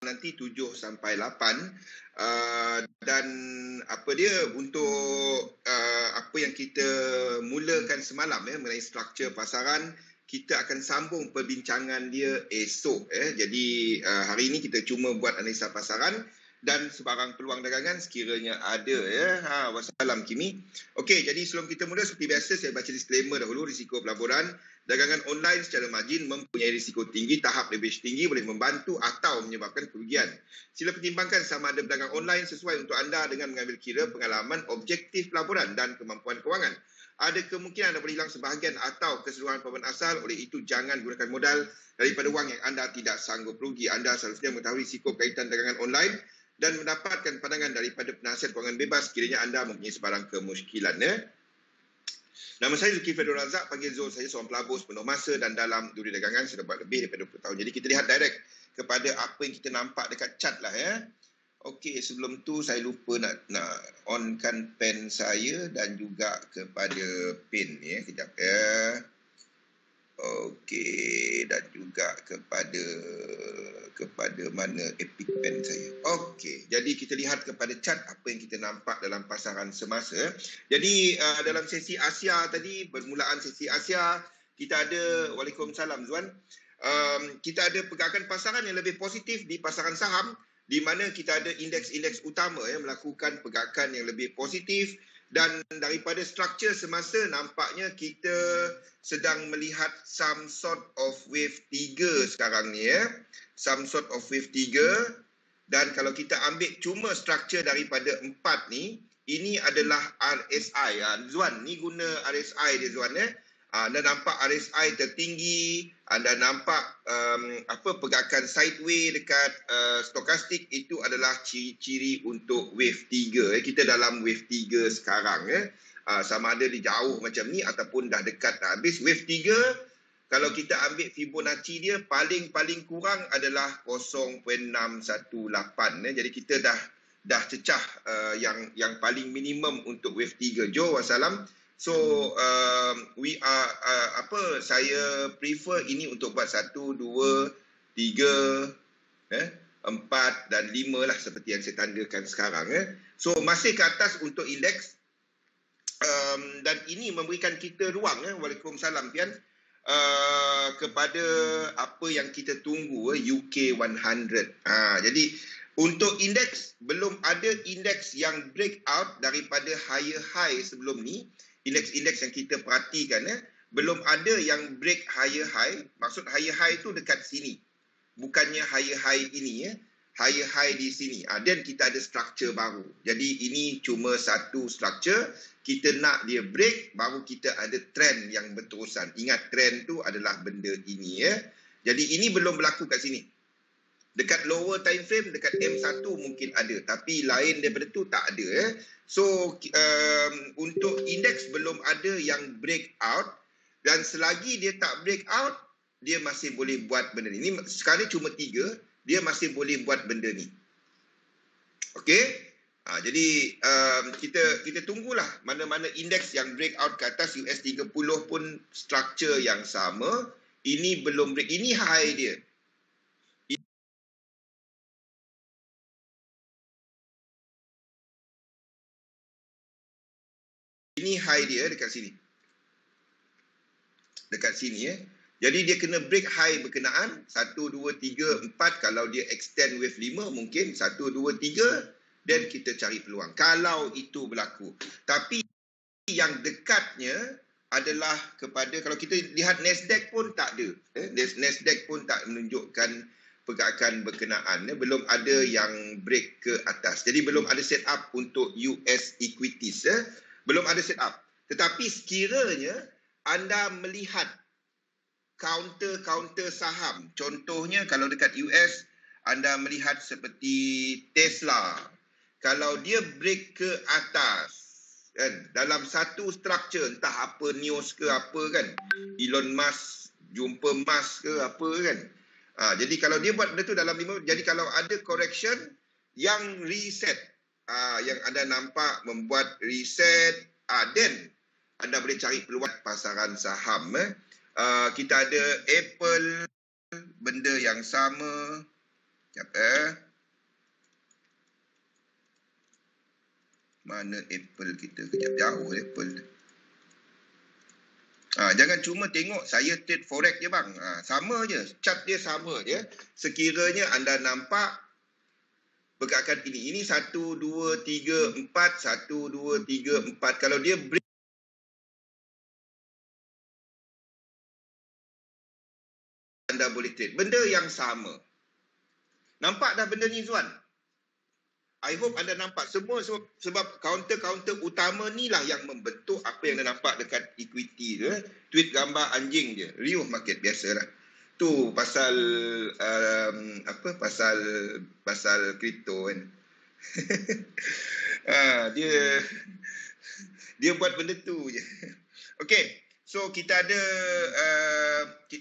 nanti 7 sampai 8. Dan apa dia untuk apa yang kita mulakan semalam mengenai struktur pasaran, kita akan sambung perbincangan dia esok. Jadi hari ini kita cuma buat analisa pasaran dan sebarang peluang dagangan sekiranya ada. Wassalam Kimi. Okey, jadi sebelum kita mula seperti biasa saya baca disclaimer dahulu. Risiko pelaburan dagangan online secara margin mempunyai risiko tinggi, tahap leverage tinggi, boleh membantu atau menyebabkan kerugian. Sila pertimbangkan sama ada berdagang online sesuai untuk anda dengan mengambil kira pengalaman objektif pelaburan dan kemampuan kewangan. Ada kemungkinan anda boleh hilang sebahagian atau keseluruhan pelaburan asal, oleh itu jangan gunakan modal daripada wang yang anda tidak sanggup rugi. Anda seharusnya mengetahui risiko kaitan dagangan online dan mendapatkan pandangan daripada penasihat kewangan bebas sekiranya anda mempunyai sebarang kemusykilan. Nama saya Zulkifli Abdul Razak, panggil Zul. Saya seorang pelabur sepenuh masa dan dalam dunia dagangan sudah buat lebih daripada 20 tahun. Jadi kita lihat direct kepada apa yang kita nampak dekat chat lah ya. Okey, sebelum tu saya lupa nak onkan pen saya dan juga kepada pin ya. Kejap ya. Okey, dan juga kepada mana Epic Pen saya. Okey, jadi kita lihat kepada chart apa yang kita nampak dalam pasaran semasa. Jadi dalam sesi Asia tadi, bermulaan sesi Asia, kita ada, Waalaikumsalam Zuan, kita ada pergerakan pasaran yang lebih positif di pasaran saham, di mana kita ada indeks-indeks utama melakukan pergerakan yang lebih positif. Dan daripada struktur semasa nampaknya kita sedang melihat some sort of wave 3 sekarang ni ya. Some sort of wave 3. Dan kalau kita ambil cuma struktur daripada 4 ni, ini adalah RSI. Zuan, ni guna RSI dia Zuan ya. Anda nampak RSI tertinggi, anda nampak pergerakan sideways dekat stokastik, itu adalah ciri-ciri untuk wave 3. Kita dalam wave 3 sekarang sama ada di jauh macam ni ataupun dah dekat dah habis. Wave 3 kalau kita ambil Fibonacci dia paling kurang adalah 0.618. Jadi kita dah cecah yang paling minimum untuk wave 3. Jo, wassalam. So saya prefer ini untuk buat 1, 2, 3, 4 dan 5 lah seperti yang saya tandakan sekarang. So masih ke atas untuk indeks, dan ini memberikan kita ruang Waalaikumsalam Pian, kepada apa yang kita tunggu UK 100. Jadi untuk indeks, belum ada indeks yang break out daripada higher high sebelum ni. Indeks-indeks yang kita perhatikan belum ada yang break higher high. Maksud higher high tu dekat sini, bukannya higher high ini higher high di sini. Dan kita ada struktur baru. Jadi ini cuma satu struktur. Kita nak dia break, baru kita ada trend yang berterusan. Ingat, trend tu adalah benda ini Jadi ini belum berlaku kat sini. Dekat lower time frame, dekat M1 mungkin ada, tapi lain daripada tu tak ada. So untuk indeks belum ada yang break out, dan selagi dia tak break out, dia masih boleh buat benda ni. Sekarang cuma 3, dia masih boleh buat benda ni. Okey. Jadi kita tunggulah mana-mana indeks yang break out ke atas. US 30 pun struktur yang sama. Ini belum break, ini high dia. Ini high dia dekat sini. Dekat sini Jadi dia kena break high berkenaan 1, 2, 3, 4. Kalau dia extend wave 5 mungkin 1, 2, 3, dan kita cari peluang. Kalau itu berlaku. Tapi yang dekatnya adalah kepada, kalau kita lihat Nasdaq pun tak ada. Nasdaq pun tak menunjukkan pergerakan berkenaan. Belum ada yang break ke atas. Jadi belum ada set up untuk US equities. Belum ada set up. Tetapi sekiranya anda melihat counter saham, contohnya kalau dekat US anda melihat seperti Tesla, kalau dia break ke atas dalam satu struktur, entah apa news ke apa Elon Musk jumpa Musk ke apa jadi kalau dia buat benda tu dalam 5, jadi kalau ada correction yang reset, yang anda nampak membuat reset, then anda boleh cari peluang pasaran saham. Kita ada Apple, benda yang sama. Sekejap, mana Apple kita? Kejap, jauh Apple. Jangan cuma tengok saya trade forex je bang. Sama je, chart dia sama je. Sekiranya anda nampak pergerakan ini. Ini 1, 2, 3, 4, 1, 2, 3, 4. Kalau dia break, anda boleh trade. Benda yang sama. Nampak dah benda ni Zuan? I hope anda nampak semua sebab kaunter-kaunter utama ni lah yang membentuk apa yang anda nampak dekat equity tu. Tweet gambar anjing je. Riuh market biasalah. Tu pasal pasal kripto kan. dia buat benda tu je. Okey. So kita ada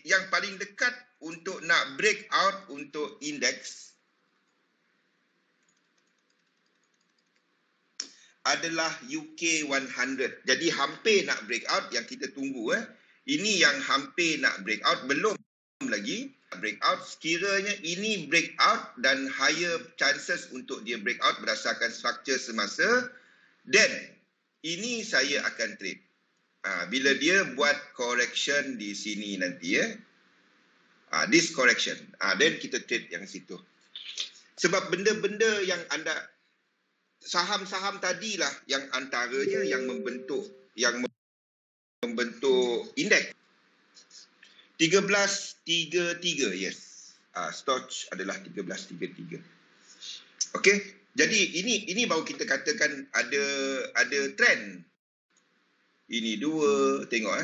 yang paling dekat untuk nak break out untuk indeks adalah UK 100. Jadi hampir nak break out, yang kita tunggu. Ini yang hampir nak break out, belum lagi break out. Sekiranya ini break out dan higher chances untuk dia break out berdasarkan struktur semasa, then ini saya akan trade. Bila dia buat correction di sini nanti this correction, then kita trade yang situ. Sebab benda-benda yang anda saham-saham tadilah yang antaranya yang membentuk indeks. 1333, yes. Stoch adalah 1333. Okey, jadi ini baru kita katakan ada trend. Ini dua, tengok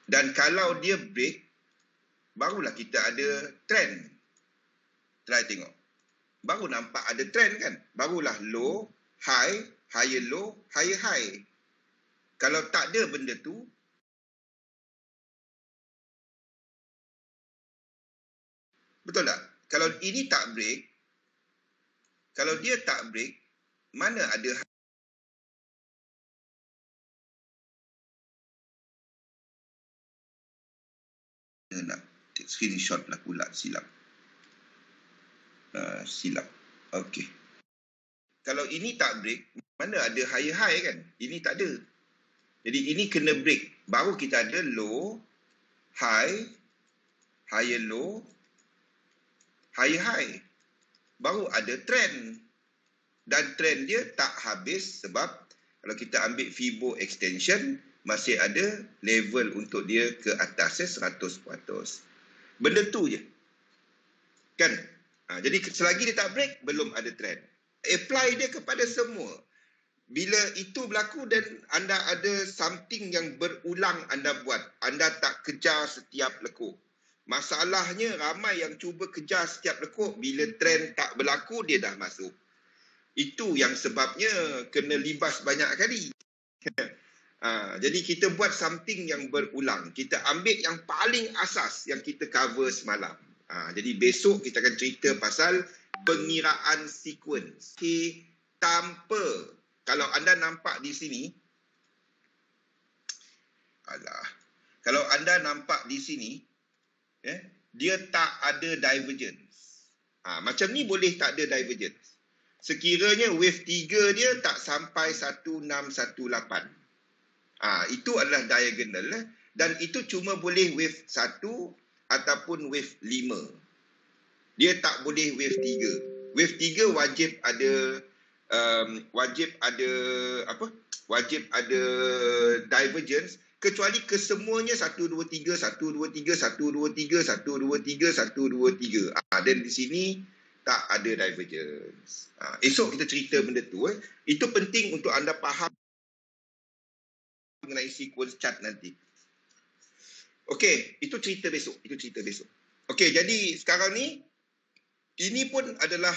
Dan kalau dia break, barulah kita ada trend. Try tengok. Baru nampak ada trend kan? Barulah low, high, higher low, higher high. Kalau tak ada benda tu, betul tak? Kalau ini tak break, kalau dia tak break, mana ada nak screenshot lah pula, silap. Okey. Kalau ini tak break, mana ada higher high kan? Ini tak ada. Jadi ini kena break. Baru kita ada low, high, higher low, higher high. Baru ada trend. Dan trend dia tak habis sebab kalau kita ambil Fibo extension, masih ada level untuk dia ke atasnya 100%. Benda tu je. Kan? Jadi selagi dia tak break, belum ada trend. Apply dia kepada semua. Bila itu berlaku dan anda ada something yang berulang anda buat, anda tak kejar setiap lekuk. Masalahnya ramai yang cuba kejar setiap lekuk, bila trend tak berlaku, dia dah masuk. Itu yang sebabnya kena libas banyak kali. Jadi kita buat something yang berulang. Kita ambil yang paling asas yang kita cover semalam. Jadi besok kita akan cerita pasal pengiraan sequence. Tanpa, kalau anda nampak di sini, kalau anda nampak di sini, dia tak ada divergence. Macam ni boleh tak ada divergence. Sekiranya wave 3 dia tak sampai 1618. Itu adalah diagonal. Dan itu cuma boleh wave 1 ataupun wave 5. Dia tak boleh wave 3. Wave 3 wajib ada divergence, kecuali kesemuanya 1 2 3 1 2 3 1 2 3 1 2 3 1 2 3. Dan di sini tak ada divergence. Esok kita cerita benda tu. Itu penting untuk anda faham mengenai sequence chart nanti. Okey, itu cerita besok. Okey, jadi sekarang ni, ini pun adalah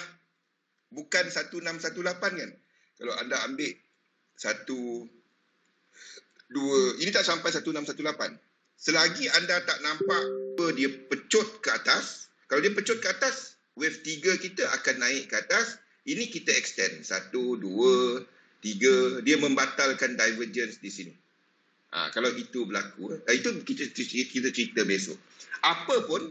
bukan 1618 kan? Kalau anda ambil 1, 2, ini tak sampai 1618. Selagi anda tak nampak dia pecut ke atas, kalau dia pecut ke atas, wave 3 kita akan naik ke atas. Ini kita extend 1, 2, 3. Dia membatalkan divergence di sini. Kalau itu berlaku, itu kita cerita besok. Apa pun,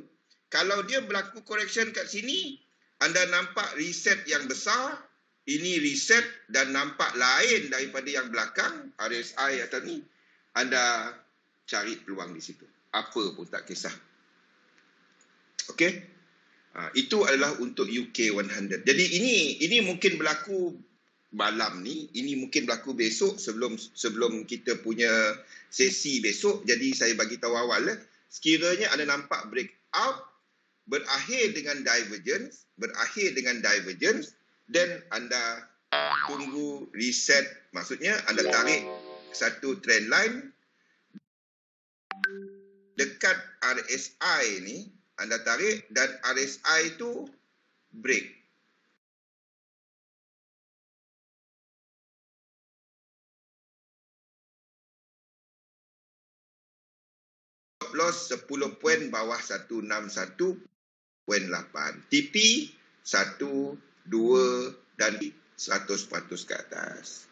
kalau dia berlaku correction kat sini, anda nampak reset yang besar, ini reset dan nampak lain daripada yang belakang, RSI atau ni, anda cari peluang di situ. Apa pun tak kisah. Okey? Itu adalah untuk UK 100. Jadi ini mungkin berlaku malam ni, ini mungkin berlaku besok sebelum kita punya sesi besok. Jadi saya bagi tahu awal, sekiranya anda nampak breakout berakhir dengan divergence, then anda tunggu reset, maksudnya anda tarik satu trend line dekat RSI ni, anda tarik dan RSI itu break. Stop loss 10 poin bawah 161.8. TP 1, 2 dan 100% ke atas.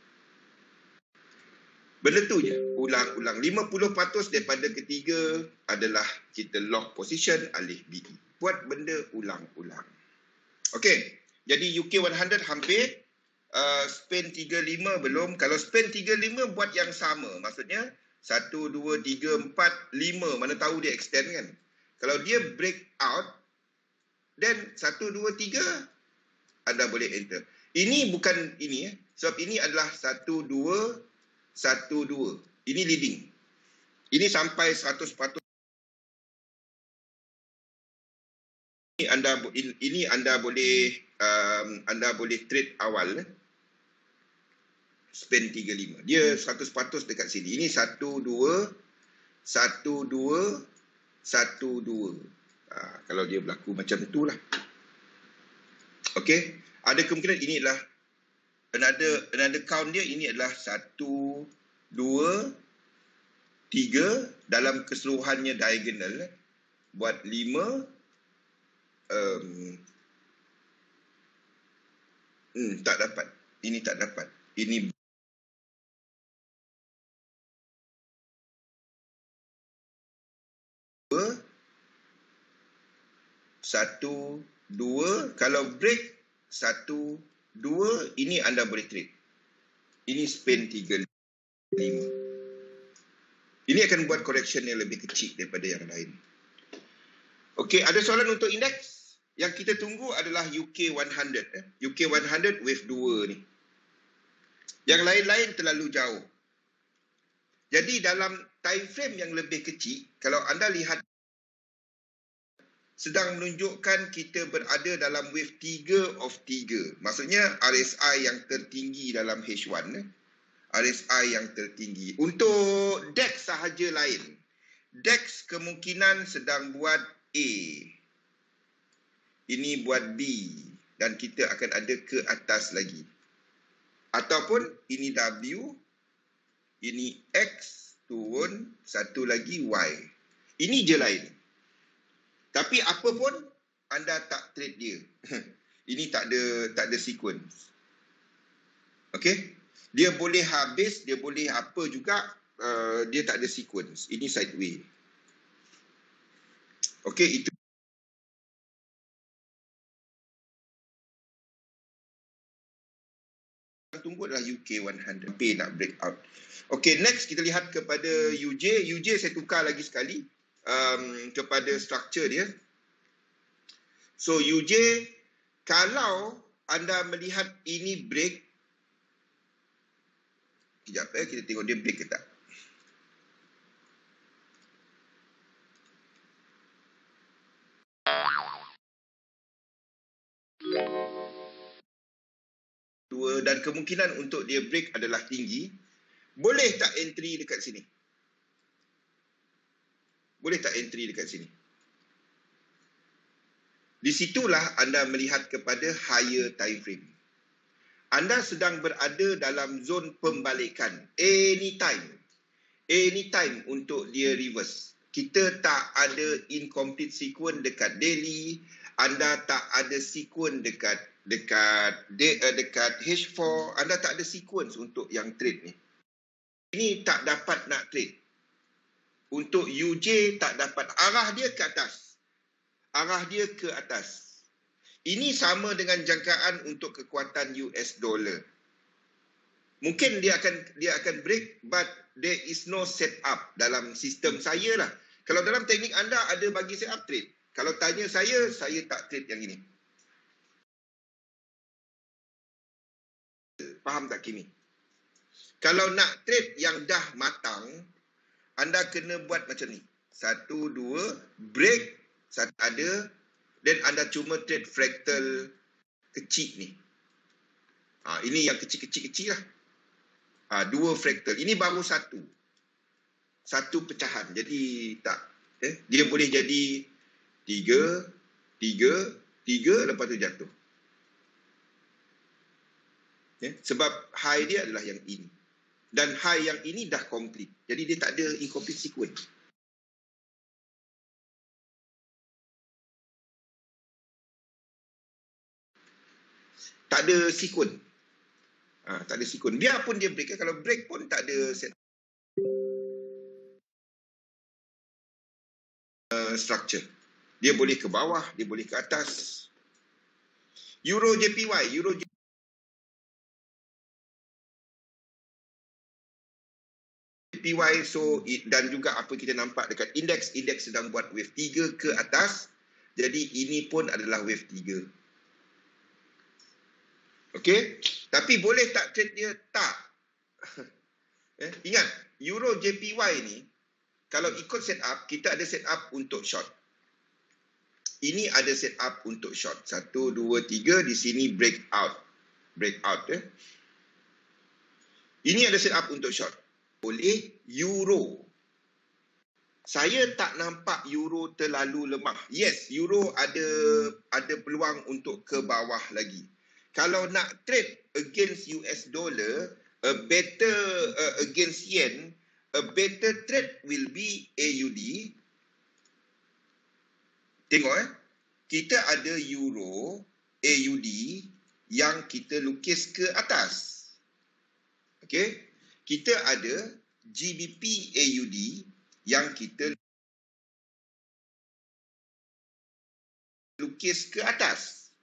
Benda tu je, ulang-ulang. 50% daripada ketiga adalah kita lock position alih BE. Buat benda ulang-ulang. Okey, jadi UK 100 hampir. Span 35 belum. Kalau span 35 buat yang sama. Maksudnya 1, 2, 3, 4, 5. Mana tahu dia extend kan. Kalau dia break out, then 1, 2, 3 anda boleh enter. Ini bukan ini. Sebab ini adalah 1, 2, 1, 2. Ini leading. Ini sampai 100%. Ini anda boleh trade awal. Span 35. Dia 100% dekat sini. Ini 1, 2, 1, 2, 1, 2. Kalau dia berlaku macam itulah. Okey. Ada kemungkinan ini adalah another count dia, ini adalah 1, 2, 3 dalam keseluruhannya diagonal. Buat 5. Tak dapat. Ini tak dapat. Ini 1, 2. Kalau break 1, 2, ini anda boleh trade. Ini span 35. Ini akan buat correction yang lebih kecil daripada yang lain. Okey, ada soalan untuk indeks? Yang kita tunggu adalah UK 100. UK 100 wave 2 ni. Yang lain-lain terlalu jauh. Jadi dalam time frame yang lebih kecil, kalau anda lihat sedang menunjukkan kita berada dalam wave 3 of 3. Maksudnya RSI yang tertinggi dalam H1. RSI yang tertinggi. Untuk DAX sahaja lain. DAX kemungkinan sedang buat A. Ini buat B. Dan kita akan ada ke atas lagi. Ataupun ini W. Ini X turun. Satu lagi Y. Ini je lain. Tapi apa pun anda tak trade dia. Ini tak ada sequence. Okey? Dia boleh habis, dia boleh apa juga, dia tak ada sequence. Ini sideway. Okey, itu tunggu adalah UK 100 P nak break out. Okey, next kita lihat kepada UJ. UJ saya tukar lagi sekali. Kepada structure dia. So UJ, kalau anda melihat ini break, sekejap kita tengok dia break ke tak. Dan kemungkinan untuk dia break adalah tinggi. Boleh tak entry dekat sini? Boleh tak entry dekat sini? Di situlah anda melihat kepada higher time frame. Anda sedang berada dalam zon pembalikan. Anytime untuk dia reverse. Kita tak ada incomplete sequence dekat daily. Anda tak ada sequence dekat H4. Anda tak ada sequence untuk yang trade ni. Ini tak dapat nak trade. Untuk UJ tak dapat. Arah dia ke atas. arah dia ke atas. Ini sama dengan jangkaan untuk kekuatan US dollar. Mungkin dia akan break, but there is no set up dalam sistem saya lah. Kalau dalam teknik anda ada bagi set up trade. Kalau tanya saya tak trade yang ini. Faham tak Kimi? Kalau nak trade yang dah matang, anda kena buat macam ni. 1, 2, break, satu ada, dan anda cuma trade fractal kecil ni. Ini yang kecil-kecil lah. 2 fractal. Ini baru satu pecahan. Jadi tak. Dia boleh jadi 3, 3, lepas tu jatuh. Sebab high dia adalah yang ini. Dan high yang ini dah complete. Jadi dia tak ada incomplete sequence. Tak ada sequence. Tak ada sequence. Biarpun dia break, kalau break pun tak ada set structure. Dia boleh ke bawah, dia boleh ke atas. Euro JPY, so dan juga apa kita nampak dekat indeks sedang buat wave 3 ke atas. Jadi ini pun adalah wave 3. Okey, tapi boleh tak trade dia? Tak. Ingat, Euro JPY ni kalau ikut set up, kita ada set up untuk short. Ini ada set up untuk short. 1, 2, 3, di sini breakout. Ini ada set up untuk short. Oleh euro. Saya tak nampak euro terlalu lemah. Yes, euro ada peluang untuk ke bawah lagi. Kalau nak trade against US dollar, against yen, a better trade will be AUD. Tengok kita ada euro AUD yang kita lukis ke atas. Okey, kita ada GBP AUD yang kita lukis ke atas.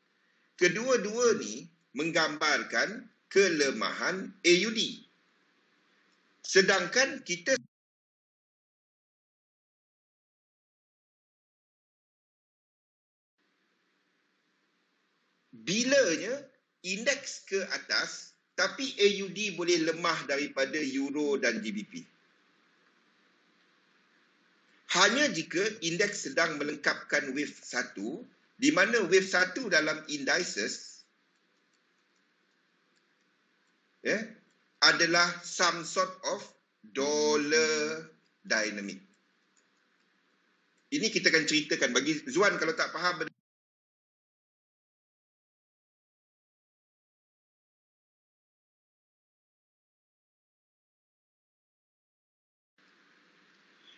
Kedua-dua ni menggambarkan kelemahan AUD. Sedangkan kita bilanya indeks ke atas tapi AUD boleh lemah daripada euro dan GBP. Hanya jika indeks sedang melengkapkan wave 1, di mana wave 1 dalam indices adalah some sort of dollar dynamic. Ini kita akan ceritakan. Bagi Zuan kalau tak faham,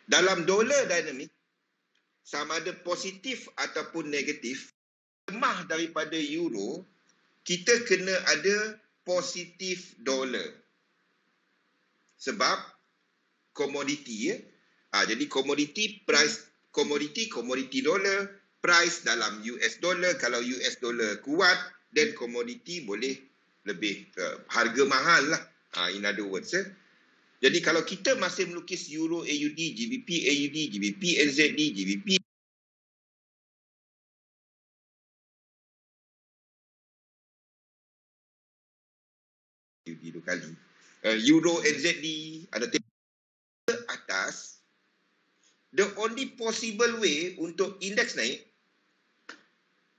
dalam dollar dynamic, sama ada positif ataupun negatif, lemah daripada euro, kita kena ada positif dollar. Sebab komoditi jadi komoditi price, komoditi dollar, price dalam US dollar. Kalau US dollar kuat, then komoditi boleh lebih harga mahal lah. In other words, jadi kalau kita masih melukis euro AUD, GBP AUD, GBP NZD, GBP AUD 2 kali, euro NZD ada ke atas, the only possible way untuk indeks naik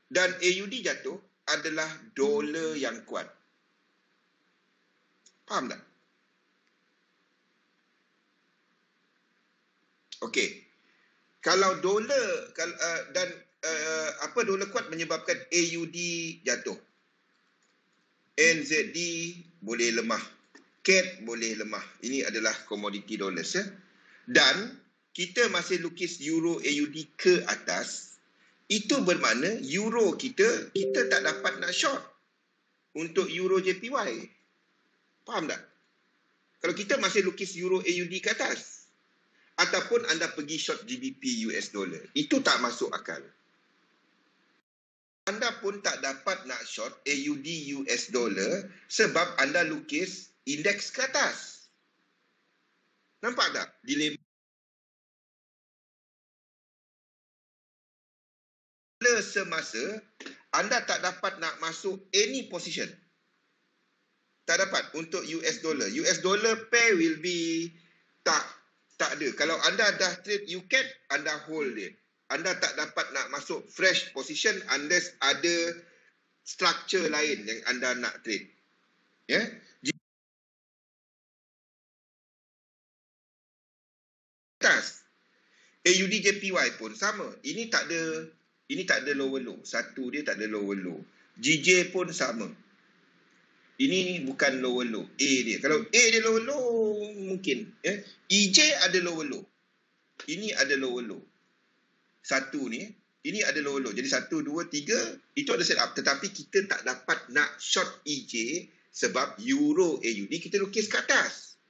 dan AUD jatuh adalah dolar yang kuat. Faham tak? Okey. Kalau dolar dan apa dolar kuat menyebabkan AUD jatuh. NZD boleh lemah. CAD boleh lemah. Ini adalah komoditi dollars Dan kita masih lukis euro AUD ke atas. Itu bermakna euro kita tak dapat nak short untuk euro JPY. Faham tak? Kalau kita masih lukis euro AUD ke atas, ataupun anda pergi short GBP US dollar, itu tak masuk akal. anda pun tak dapat nak short AUD US dollar sebab anda lukis indeks ke atas. Nampak tak? Dilema semasa anda tak dapat nak masuk any position. Tak dapat untuk US dollar. US dollar pair will be tak ada. Kalau anda dah trade UCAD, anda hold dia. Anda tak dapat nak masuk fresh position unless ada structure lain yang anda nak trade. Ya? Atas AUD JPY pun sama. Ini tak ada lower low. Satu dia tak ada lower low. GJ pun sama. Ini bukan lower low. A dia. Kalau A dia lower low, mungkin. EJ ada lower low. Ini ada lower low. Satu ni. Ini ada lower low. Jadi 1, 2, 3. Itu ada set up. Tetapi kita tak dapat nak short EJ sebab Euro AUD kita lukis ke atas.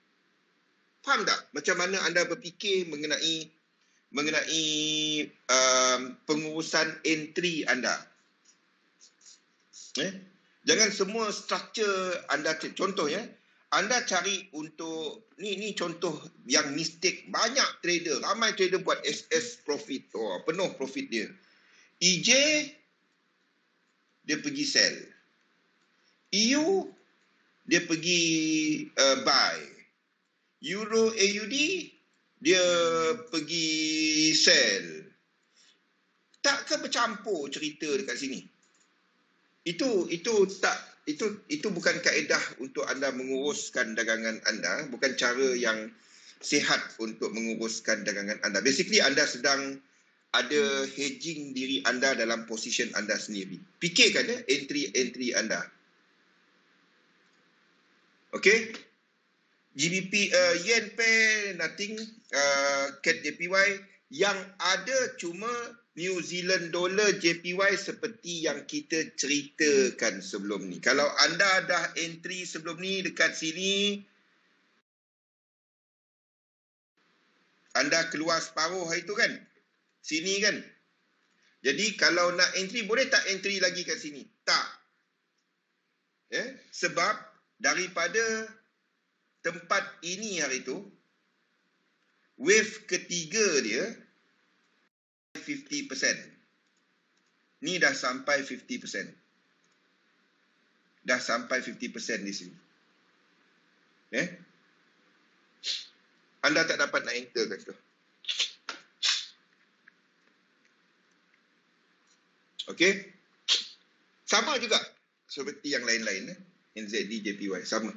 Faham tak? Macam mana anda berfikir mengenai pengurusan entry anda? Jangan semua structure anda cari. Contoh ya, anda cari untuk ni contoh yang mistake banyak trader. Ramai trader buat SS profit. Penuh profit dia. EJ dia pergi sell. EU dia pergi buy. Euro AUD dia pergi sell. Takkan bercampur cerita dekat sini? Itu bukan kaedah untuk anda menguruskan dagangan anda, bukan cara yang sihat untuk menguruskan dagangan anda. Basically anda sedang ada hedging diri anda dalam position anda sendiri. Fikirkan entry anda. Okay? GBP yen pair nothing, CAD JPY yang ada cuma New Zealand dollar JPY seperti yang kita ceritakan sebelum ni. Kalau anda dah entry sebelum ni dekat sini, anda keluar separuh hari tu kan? Sini kan? Jadi kalau nak entry, boleh tak entry lagi kat sini? Tak. Sebab daripada tempat ini hari tu, wave ketiga dia 50%. Ni dah sampai 50%. Dah sampai 50% di sini. Anda tak dapat nak enter kat situ. Okey? Sama juga seperti yang lain-lain. NZD, JPY. Sama.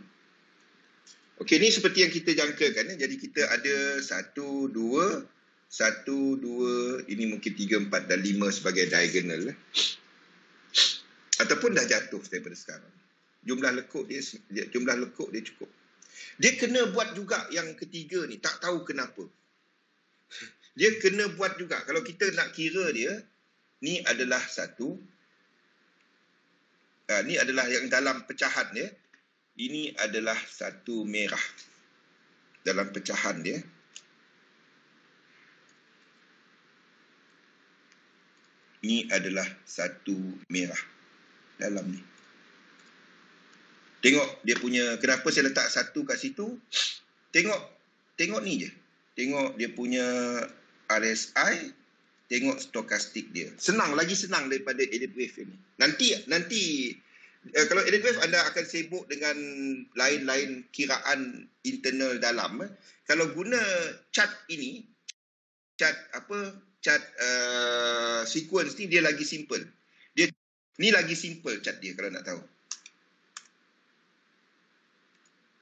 Okey, ni seperti yang kita jangkakan. Jadi kita ada 1, 2, 1, 2, ini mungkin 3, 4 dan 5 sebagai diagonal. Ataupun dah jatuh daripada sekarang. Jumlah lekuk dia cukup. Dia kena buat juga yang ketiga ni. Tak tahu kenapa. Dia kena buat juga. Kalau kita nak kira dia, ni adalah satu. Ni adalah yang dalam pecahan dia. Ini adalah satu merah. Dalam pecahan dia. Ini adalah satu merah dalam ni. Tengok dia punya, kenapa saya letak satu kat situ. Tengok ni je. Tengok dia punya RSI. Tengok stokastik dia. Lagi senang daripada edit wave ni. Nanti kalau edit wave anda akan sibuk dengan lain-lain kiraan internal dalam. Kalau guna chart ini, chart sequence ni dia lagi simple. Ni lagi simple chart dia kalau nak tahu.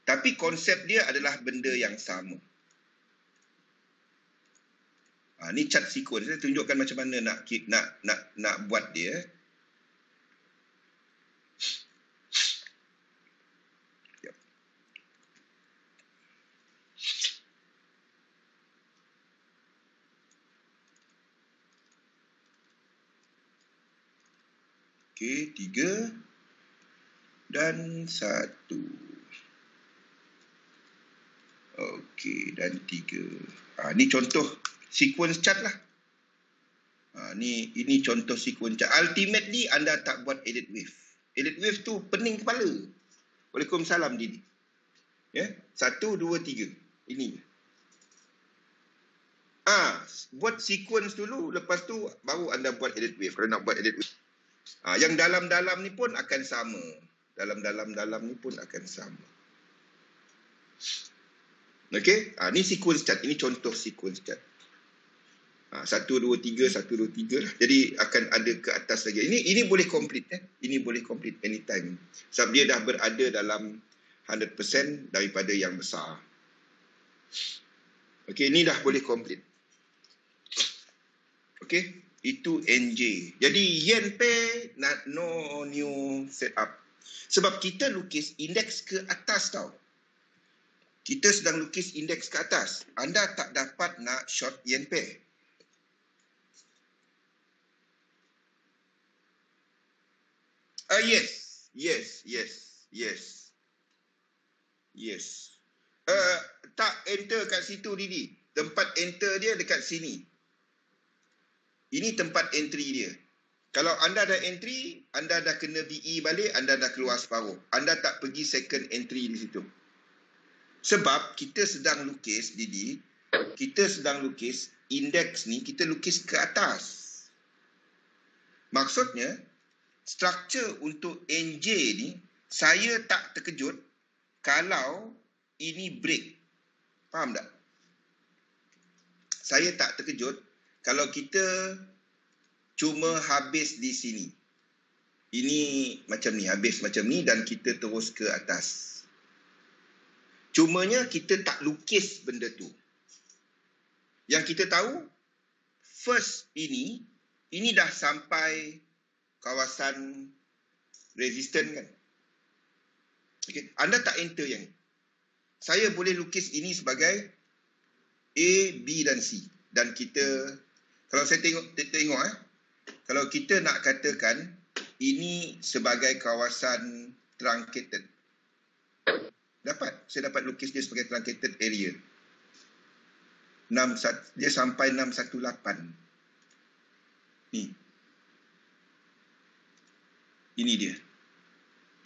Tapi konsep dia adalah benda yang sama. Ni chart sequence. Saya tunjukkan macam mana nak buat dia. Okey, 3 dan 1. Okey, dan 3. Ni contoh sequence chart lah. Ini contoh sequence chart. Ultimately anda tak buat elliott wave. Elliott wave tu pening kepala. Waalaikumsalam Didi. Ya, 1 2 3. Ini. Buat sequence dulu, lepas tu baru anda buat elliott wave. Kalau nak buat elliott wave. Yang dalam-dalam ni pun akan sama. Dalam ni pun akan sama. Okey, ni sequence chart. Ini contoh sequence chart. 1 2 3 1 2 3 lah. Jadi akan ada ke atas lagi. Ini boleh complete Ini boleh complete anytime. Sebab dia dah berada dalam 100% daripada yang besar. Okey, ini dah boleh complete. Okey, itu NJ. Jadi yen pair no new setup. Sebab kita lukis indeks ke atas tau. Kita sedang lukis indeks ke atas. Anda tak dapat nak short yen pair. Yes. Tak enter kat situ Didi. Tempat enter dia dekat sini. Ini tempat entry dia. Kalau anda dah entry, anda dah kena BE balik, anda dah keluar separuh. Anda tak pergi second entry di situ. Sebab kita sedang lukis, Didi, kita sedang lukis indeks ni, kita lukis ke atas. Maksudnya, struktur untuk NJ ni, saya tak terkejut kalau ini break. Faham tak? Saya tak terkejut kalau kita cuma habis di sini. Ini macam ni, habis macam ni dan kita terus ke atas. Cumanya kita tak lukis benda tu. Yang kita tahu, first ini dah sampai kawasan resistant kan. Okay. Anda tak enter yang ni. Saya boleh lukis ini sebagai A, B dan C. Dan kita, kalau saya tengok kalau kita nak katakan ini sebagai kawasan truncated. Saya dapat lukis dia sebagai truncated area. Dia sampai 618. Ni. Ini dia.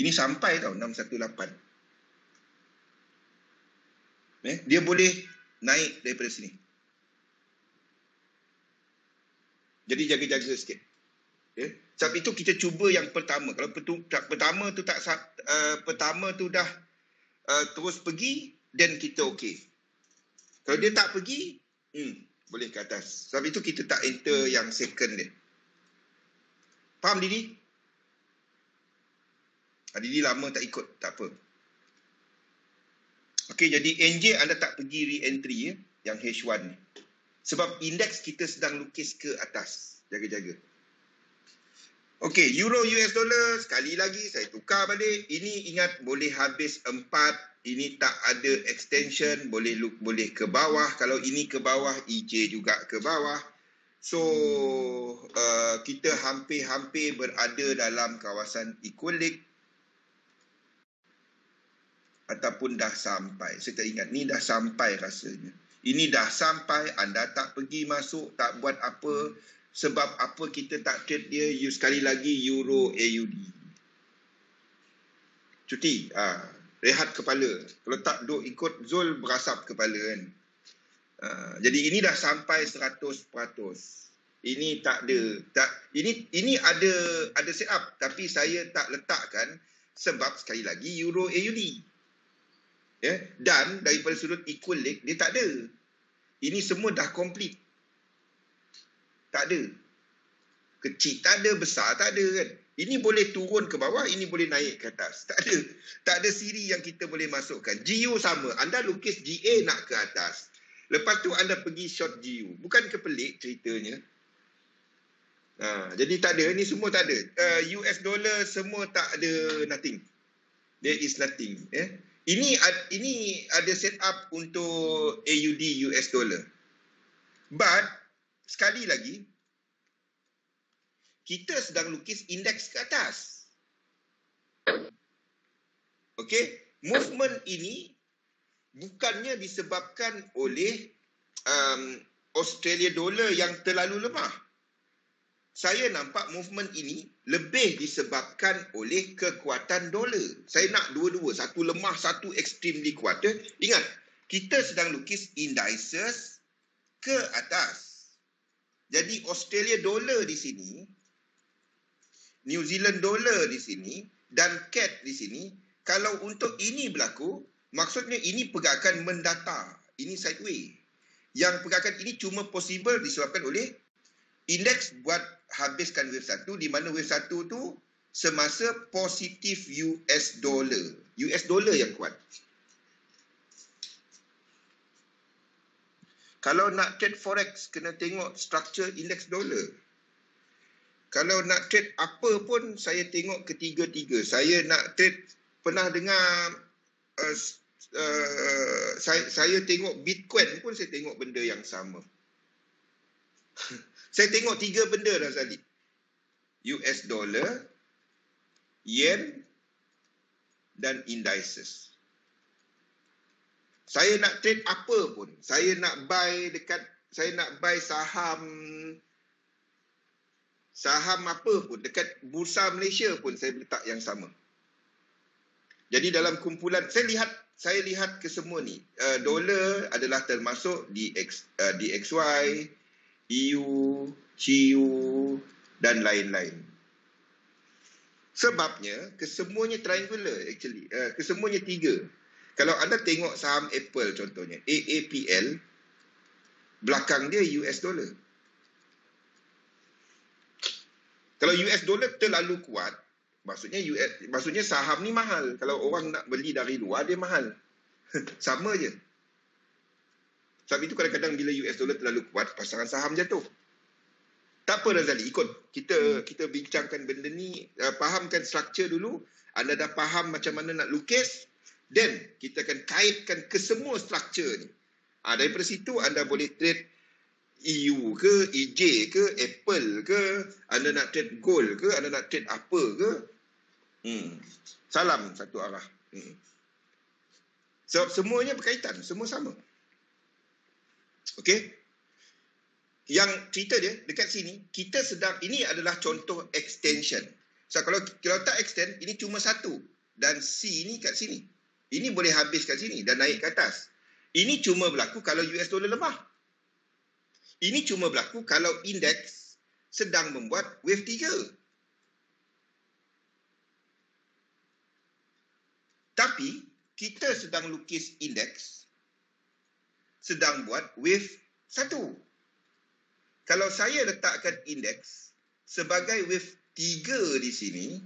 Ini sampai tau 618. Dia boleh naik daripada sini. Jadi jaga-jaga sikit. Okay. Sebab itu kita cuba yang pertama. Kalau pertama tu pertama tu dah terus pergi, then kita okey. Kalau dia tak pergi, boleh ke atas. Sebab itu kita tak enter yang second dia. Faham Didi? Didi lama tak ikut, tak apa. Okey, jadi NJ anda tak pergi re-entry yang H1 ni. Sebab indeks kita sedang lukis ke atas. Jaga-jaga. Okey, Euro US dollar sekali lagi saya tukar balik. Ini ingat boleh habis 4. Ini tak ada extension, boleh ke bawah. Kalau ini ke bawah, EJ juga ke bawah. So, kita hampir-hampir berada dalam kawasan equilibrium. Ataupun dah sampai. Saya tak ingat, ni dah sampai rasanya. Ini dah sampai, anda tak pergi masuk, tak buat apa. Sebab apa kita tak trade dia, sekali lagi Euro AUD. Cuti. Rehat kepala. Kalau tak duk ikut Zul, berasap kepala kan. Jadi ini dah sampai 100%. Ini tak ada. Ini ada set up. Tapi saya tak letakkan sebab sekali lagi Euro AUD. Ya, dan daripada sudut equilibrium dia tak ada. Ini semua dah complete. Tak ada. Kecil tak ada, besar tak ada kan. Ini boleh turun ke bawah, ini boleh naik ke atas. Tak ada. Tak ada siri yang kita boleh masukkan. GU sama. Anda lukis GA nak ke atas. Lepas tu anda pergi short GU. Bukan ke pelik ceritanya. Jadi tak ada. Ini semua tak ada. US dollar semua tak ada, nothing. There is nothing. Ini ada set up untuk AUD US dollar. But, sekali lagi, kita sedang lukis indeks ke atas. Okey, movement ini bukannya disebabkan oleh Australia dollar yang terlalu lemah. saya nampak movement ini lebih disebabkan oleh kekuatan dolar. Saya nak dua-dua, satu lemah, satu extremely kuat. Ingat, kita sedang lukis indices ke atas. Jadi Australia dollar di sini, New Zealand dollar di sini, dan CAD di sini, kalau untuk ini berlaku, maksudnya ini pergerakan mendatar. Ini sideways. Yang pergerakan ini cuma possible disebabkan oleh indeks buat habiskan wave 1, di mana wave 1 tu semasa positif US dollar. US dollar yang kuat. Kalau nak trade forex, kena tengok structure indeks dollar. Kalau nak trade apa pun, saya tengok ketiga-tiga. Saya nak trade, pernah dengar, saya tengok Bitcoin pun saya tengok benda yang sama. Saya tengok tiga benda dah tadi. US dollar, yen, dan indices. Saya nak trade apa pun. Saya nak buy saham apa pun. Dekat Bursa Malaysia pun saya letak yang sama. Jadi dalam kumpulan, saya lihat ke semua ni. Dolar adalah termasuk DXY, EU, CU dan lain-lain. Sebabnya, kesemuanya triangular actually. Kesemuanya tiga. Kalau anda tengok saham Apple contohnya, AAPL, belakang dia US dollar. Kalau US dollar terlalu kuat, maksudnya saham ni mahal. Kalau orang nak beli dari luar, dia mahal. Sama je. Sebab itu kadang-kadang bila US dollar terlalu kuat, pasaran saham jatuh. Tak apa Razali, ikut. Kita bincangkan benda ni, fahamkan structure dulu. Anda dah faham macam mana nak lukis, then kita akan kaitkan ke semua structure ni. Daripada situ anda boleh trade EU ke, EJ ke, Apple ke, anda nak trade gold ke, anda nak trade apa ke. Salam satu arah. Sebab semuanya berkaitan, semua sama. Okey? Yang cerita dia dekat sini, kita sedang, ini adalah contoh extension. So kalau tak extend, ini cuma satu. Dan C ni kat sini. Ini boleh habis kat sini dan naik ke atas. Ini cuma berlaku kalau US dollar lemah. Ini cuma berlaku kalau indeks sedang membuat wave 3. Tapi kita sedang lukis indeks sedang buat wave 1. Kalau saya letakkan indeks sebagai wave 3 di sini,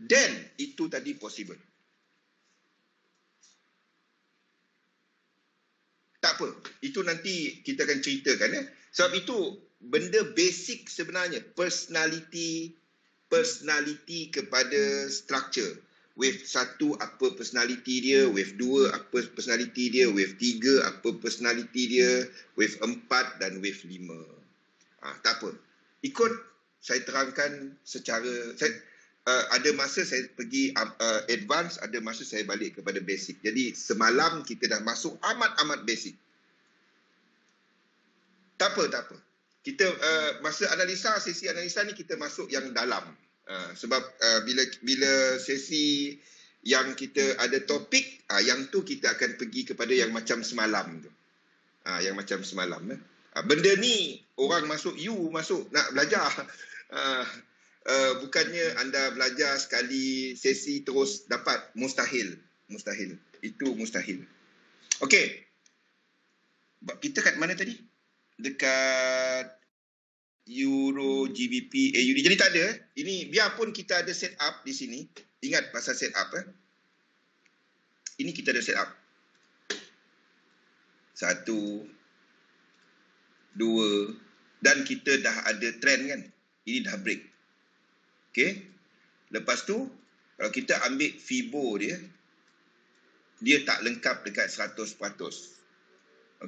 then itu tadi possible. Tak apa, itu nanti kita akan ceritakan. Sebab itu benda basic sebenarnya, personality kepada structure. Wave 1 apa personality dia, wave 2 apa personality dia, wave 3 apa personality dia, wave 4 dan wave 5. Tak apa. Ikut saya terangkan secara, ada masa saya pergi advance, ada masa saya balik kepada basic. Jadi semalam kita dah masuk amat-amat basic. Tak apa. Kita masa sesi analisa ni kita masuk yang dalam. Sebab bila sesi yang kita ada topik, yang tu kita akan pergi kepada yang macam semalam tu. Yang macam semalam. Benda ni orang masuk nak belajar. Bukannya anda belajar sekali sesi terus dapat. Mustahil. Itu mustahil. Okey. Kita kat mana tadi? Dekat Euro, GBP, AUD. Jadi tak ada. Ini biarpun kita ada set up di sini. Ingat pasal set up. Ini kita ada set up. 1, 2. Dan kita dah ada trend kan. Ini dah break. Okey. Lepas tu, kalau kita ambil Fibo dia tak lengkap dekat 100%.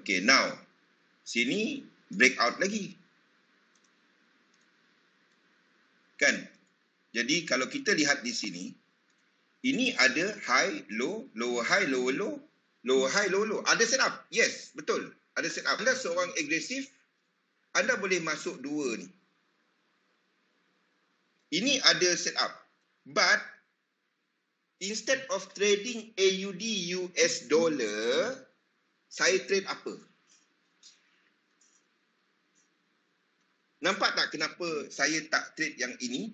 Okey, now. Sini, breakout lagi. Kan? Jadi, kalau kita lihat di sini, ini ada high, low, lower high, lower low, lower high, lower low. Ada set up? Yes, betul. Ada set up. Anda seorang agresif, anda boleh masuk dua ni. Ini ada setup. But instead of trading AUD US dollar, saya trade apa? Nampak tak kenapa saya tak trade yang ini?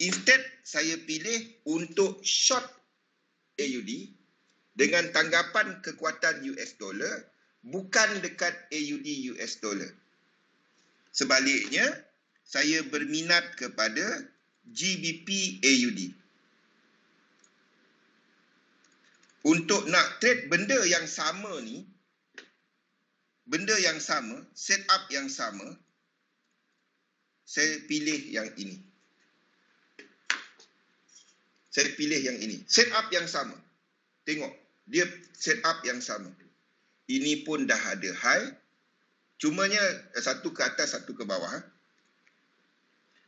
Instead, saya pilih untuk short AUD dengan tanggapan kekuatan US dollar, bukan dekat AUD US dollar. Sebaliknya, saya berminat kepada GBP AUD. Untuk nak trade benda yang sama ni, benda yang sama, setup yang sama, saya pilih yang ini. Saya pilih yang ini. Setup yang sama. Tengok, dia setup yang sama. Ini pun dah ada high. Cumanya satu ke atas, satu ke bawah.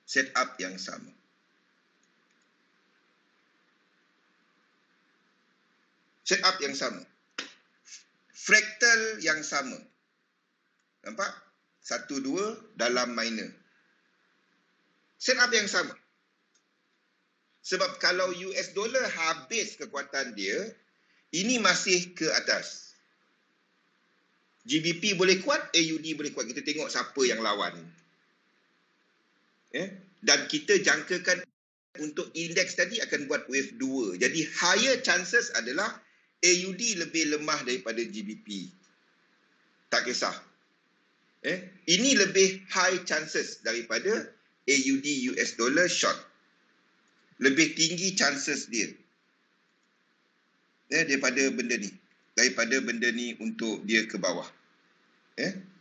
Setup yang sama. Setup yang sama. Fractal yang sama. Nampak? 1, 2 dalam minor. Setup yang sama. Sebab kalau US dollar habis kekuatan dia, ini masih ke atas. GBP boleh kuat, AUD boleh kuat. Kita tengok siapa yang lawan. Dan kita jangkakan untuk indeks tadi akan buat wave 2. Jadi higher chances adalah AUD lebih lemah daripada GBP. Tak kisah. Ini lebih high chances daripada AUD US dollar short. Lebih tinggi chances dia. Daripada benda ni. Daripada benda ni untuk dia ke bawah.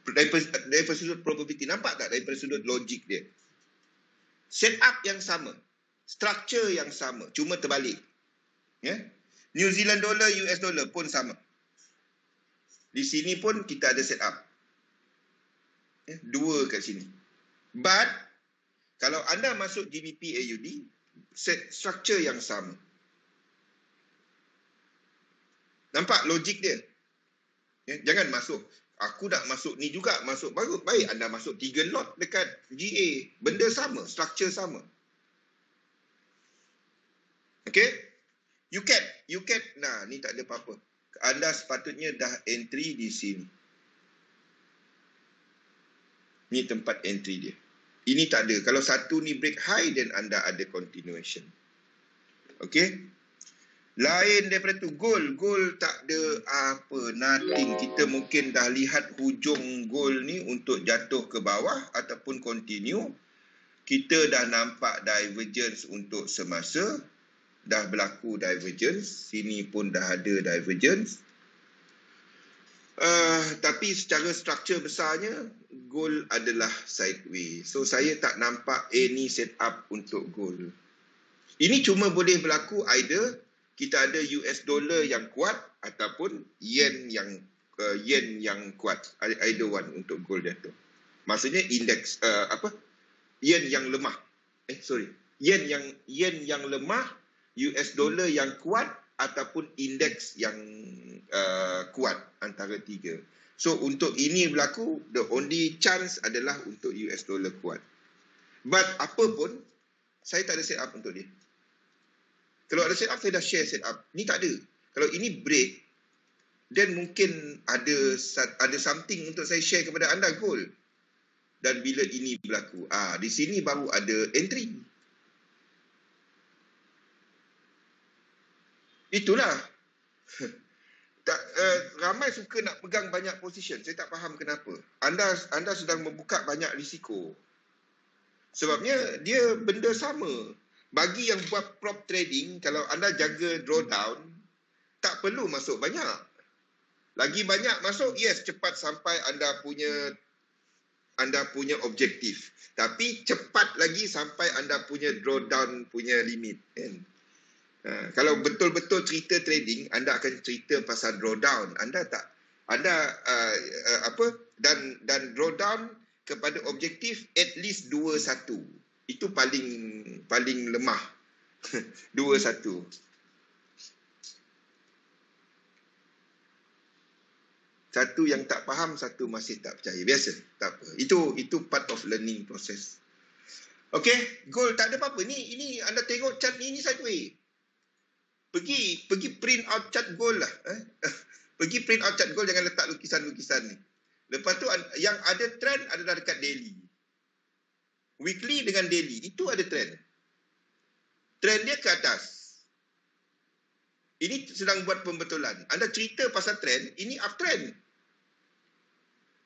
Daripada sudut probability. Nampak tak daripada sudut logik dia? Setup yang sama. Structure yang sama. Cuma terbalik. New Zealand dollar, US dollar pun sama. Di sini pun kita ada setup. Dua kat sini. But, kalau anda masuk GBP AUD, structure yang sama. Nampak logik dia? Jangan masuk. Aku nak masuk ni juga. Masuk baru. Baik, anda masuk 3 lot dekat GA. Benda sama. Structure sama. Okay? You can. Nah, ni tak ada apa-apa. Anda sepatutnya dah entry di sini. Ni tempat entry dia. Ini tak ada. Kalau satu ni break high, then anda ada continuation. Okay? Lain daripada tu, gold. Gold tak ada apa, nothing. Kita mungkin dah lihat hujung gold ni untuk jatuh ke bawah ataupun continue. Kita dah nampak divergence untuk semasa. Dah berlaku divergence. Sini pun dah ada divergence. Tapi secara struktur besarnya, gold adalah sideways. So, saya tak nampak any setup untuk gold. Ini cuma boleh berlaku either kita ada US dollar yang kuat ataupun yen yang kuat. Either one untuk gold jatuh. Maksudnya indeks, yen yang lemah. Yen yang lemah, US dollar yang kuat ataupun indeks yang kuat antara tiga. So untuk ini berlaku, the only chance adalah untuk US dollar kuat. But apa pun, saya tak ada set up untuk dia. Kalau ada set up, saya dah share set up. Ni tak ada. Kalau ini break, then mungkin ada something untuk saya share kepada anda, gold. Dan bila ini berlaku, di sini baru ada entry. Itulah. Ramai suka nak pegang banyak position. Saya tak faham kenapa. Anda sedang membuka banyak risiko. Sebabnya dia benda sama. Bagi yang buat prop trading, kalau anda jaga drawdown, tak perlu masuk banyak. Lagi banyak masuk, yes, cepat sampai anda punya objektif. Tapi cepat lagi sampai anda punya drawdown punya limit. Kalau betul-betul cerita trading, anda akan cerita pasal drawdown. Dan drawdown kepada objektif at least 2-1. Itu paling lemah. 2-1. Satu yang tak faham, satu masih tak percaya. Biasa, tak apa. Itu part of learning process. Okey, gold tak ada apa-apa. Ini anda tengok chart ni sideways. Pergi print out chart gold lah. Pergi print out chart gold, jangan letak lukisan-lukisan ni. Lepas tu yang ada trend adalah dekat daily. Weekly dengan daily, itu ada trend. Trend dia ke atas. Ini sedang buat pembetulan. Anda cerita pasal trend, ini uptrend.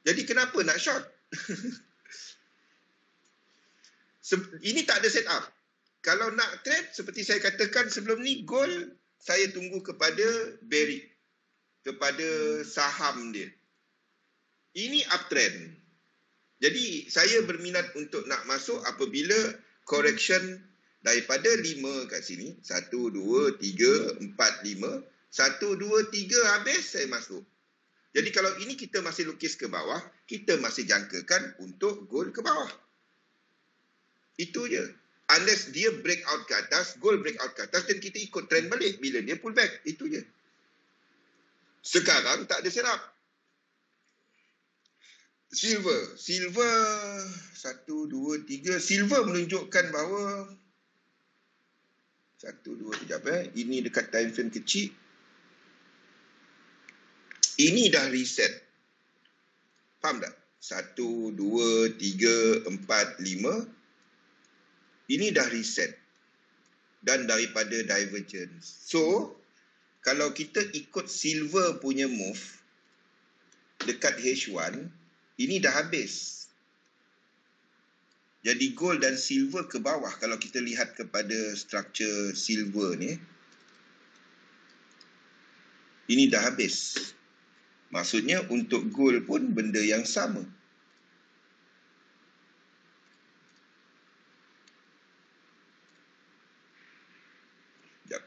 Jadi kenapa nak short? Ini tak ada set up. Kalau nak trade, seperti saya katakan sebelum ni, gold saya tunggu kepada bearish, kepada saham dia. Ini uptrend. Jadi saya berminat untuk nak masuk apabila correction daripada 5 kat sini. 1, 2, 3, 4, 5. 1, 2, 3 habis, saya masuk. Jadi kalau ini kita masih lukis ke bawah, kita masih jangkakan untuk gold ke bawah. Itu je. Unless dia break out ke atas, gold break out ke atas, dan kita ikut trend balik bila dia pull back. Itu je. Sekarang tak ada setup. Silver. 1, 2, 3. Silver menunjukkan bahawa 1, 2, 3. Ini dekat time frame kecil. Ini dah reset. Faham tak? 1, 2, 3, 4, 5. Ini dah reset. Dan daripada divergence. So, kalau kita ikut silver punya move dekat H1, ini dah habis. Jadi gold dan silver ke bawah kalau kita lihat kepada struktur silver ni. Ini dah habis. Maksudnya untuk gold pun benda yang sama. Sekejap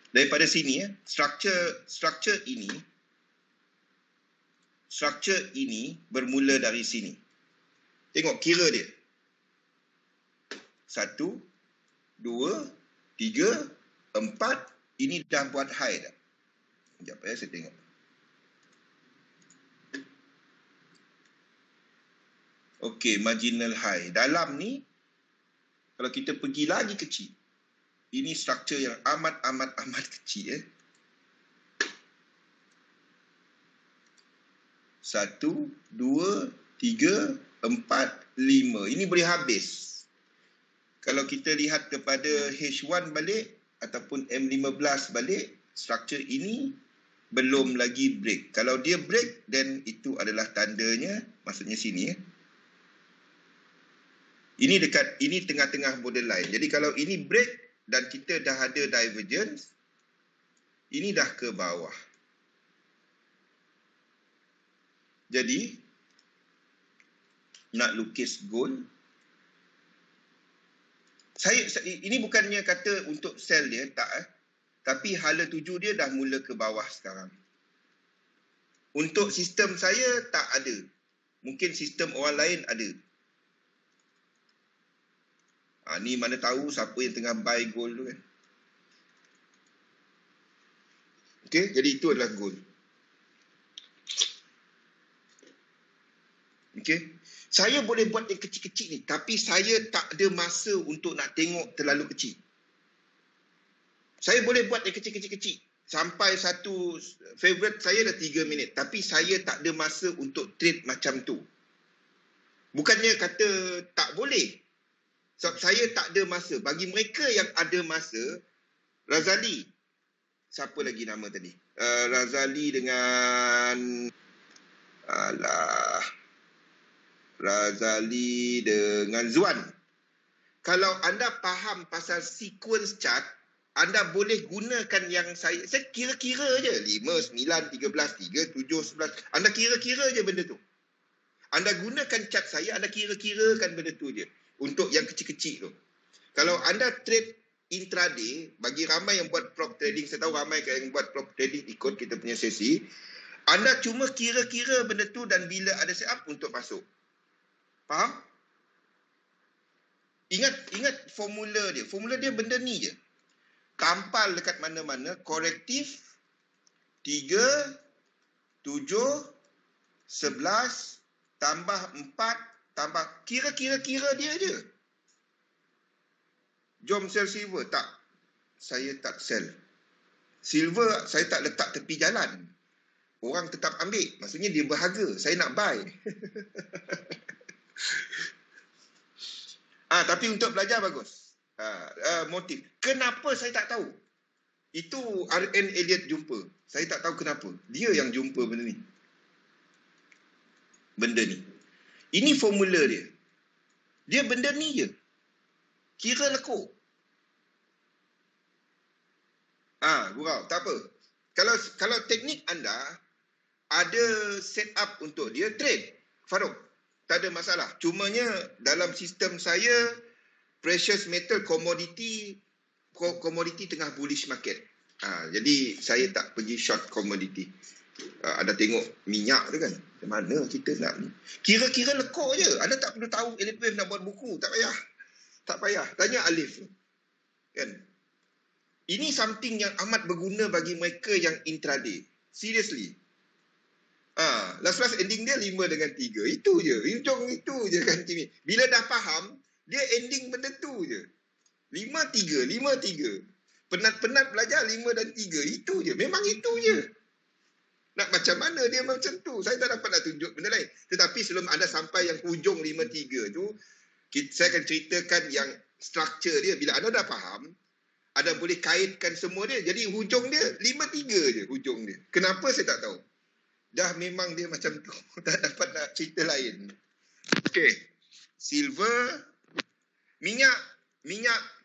Daripada sini struktur ini bermula dari sini. Tengok kira dia. 1, 2, 3, 4. Ini dah buat high dah. Sekejap saya tengok. Okey, marginal high. Dalam ni, kalau kita pergi lagi kecil, ini struktur yang amat kecil. 1, 2, 3, 4, 5. Ini boleh habis. Kalau kita lihat kepada H1 balik ataupun M15 balik, struktur ini belum lagi break. Kalau dia break, then itu adalah tandanya, maksudnya sini. Ini tengah-tengah borderline. Jadi kalau ini break dan kita dah ada divergence, ini dah ke bawah. Jadi, nak lukis gold. Ini bukannya kata untuk sell dia, tak. Tapi hala tuju dia dah mula ke bawah sekarang. Untuk sistem saya, tak ada. Mungkin sistem orang lain ada. Ni mana tahu siapa yang tengah buy gold tu kan. Okey, jadi itu adalah gold. Okey. Saya boleh buat yang kecil-kecil ni, tapi saya tak ada masa untuk nak tengok terlalu kecil. Saya boleh buat yang kecil-kecil. Sampai satu favorite saya dah 3 minit. Tapi saya tak ada masa untuk trade macam tu. Bukannya kata tak boleh. Sebab saya tak ada masa. Bagi mereka yang ada masa, Razali. Siapa lagi nama tadi? Razali dengan... Razali dengan Zuan. Kalau anda faham pasal sequence chart, anda boleh gunakan yang saya kira-kira je. 5, 9, 13, 3, 7, 11. Anda kira-kira je benda tu. Anda gunakan chart saya, anda kira-kirakan benda tu je. Untuk yang kecil-kecil tu. Kalau anda trade intraday, bagi ramai yang buat prop trading, saya tahu ramai yang buat prop trading ikut kita punya sesi, anda cuma kira-kira benda tu dan bila ada setup untuk masuk. Faham? Ingat formula dia. Formula dia benda ni je. Tampal dekat mana-mana, korektif 3, 7, 11, tambah 4, tambah. Kira-kira dia je. Jom sell silver. Tak. Saya tak sell. Silver saya tak letak tepi jalan. Orang tetap ambil. Maksudnya dia berharga. Saya nak buy. Tapi untuk belajar bagus. Motif. Kenapa saya tak tahu? Itu R.N. Elliot jumpa. Saya tak tahu kenapa. Dia yang jumpa benda ni. Ini formula dia. Dia benda ni je. Kira lekuk. Gurau. Tak apa. Kalau teknik anda ada set up untuk dia trade, Farouk, tak ada masalah. Cumanya dalam sistem saya, precious metal commodity tengah bullish market. Jadi saya tak pergi short commodity. Anda tengok minyak tu kan, macam mana kita nak ni. Kira-kira lekuk je. Anda tak perlu tahu Elliott Wave nak buat buku. Tak payah. Tanya Alif. Kan? Ini something yang amat berguna bagi mereka yang intraday. Seriously. Last ending dia 5 dengan 3. Itu je. Ujung itu je kan. Bila dah faham, dia ending benda tu je. 5-3. Penat-penat belajar 5 dan 3. Itu je. Memang itu je. Nak macam mana dia macam tu? Saya tak dapat nak tunjuk benda lain. Tetapi sebelum anda sampai yang hujung 5-3 tu, saya akan ceritakan yang structure dia. Bila anda dah faham, anda boleh kaitkan semua dia. Jadi hujung dia 5-3 je hujung dia. Kenapa saya tak tahu. Dah memang dia macam tu. Tak dapat nak cerita lain. Okey. Silver. Minyak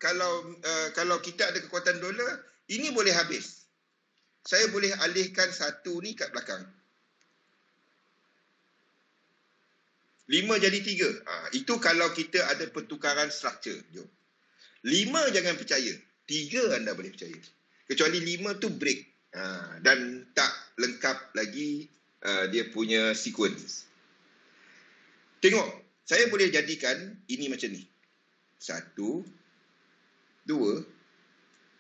kalau kita ada kekuatan dolar, ini boleh habis. Saya boleh alihkan satu ni kat belakang. 5 jadi 3. Itu kalau kita ada pertukaran structure. Jom. 5 jangan percaya. 3 anda boleh percaya. Kecuali 5 tu break. Dan tak lengkap lagi dia punya sequence. Tengok. Saya boleh jadikan ini macam ni. 1, 2.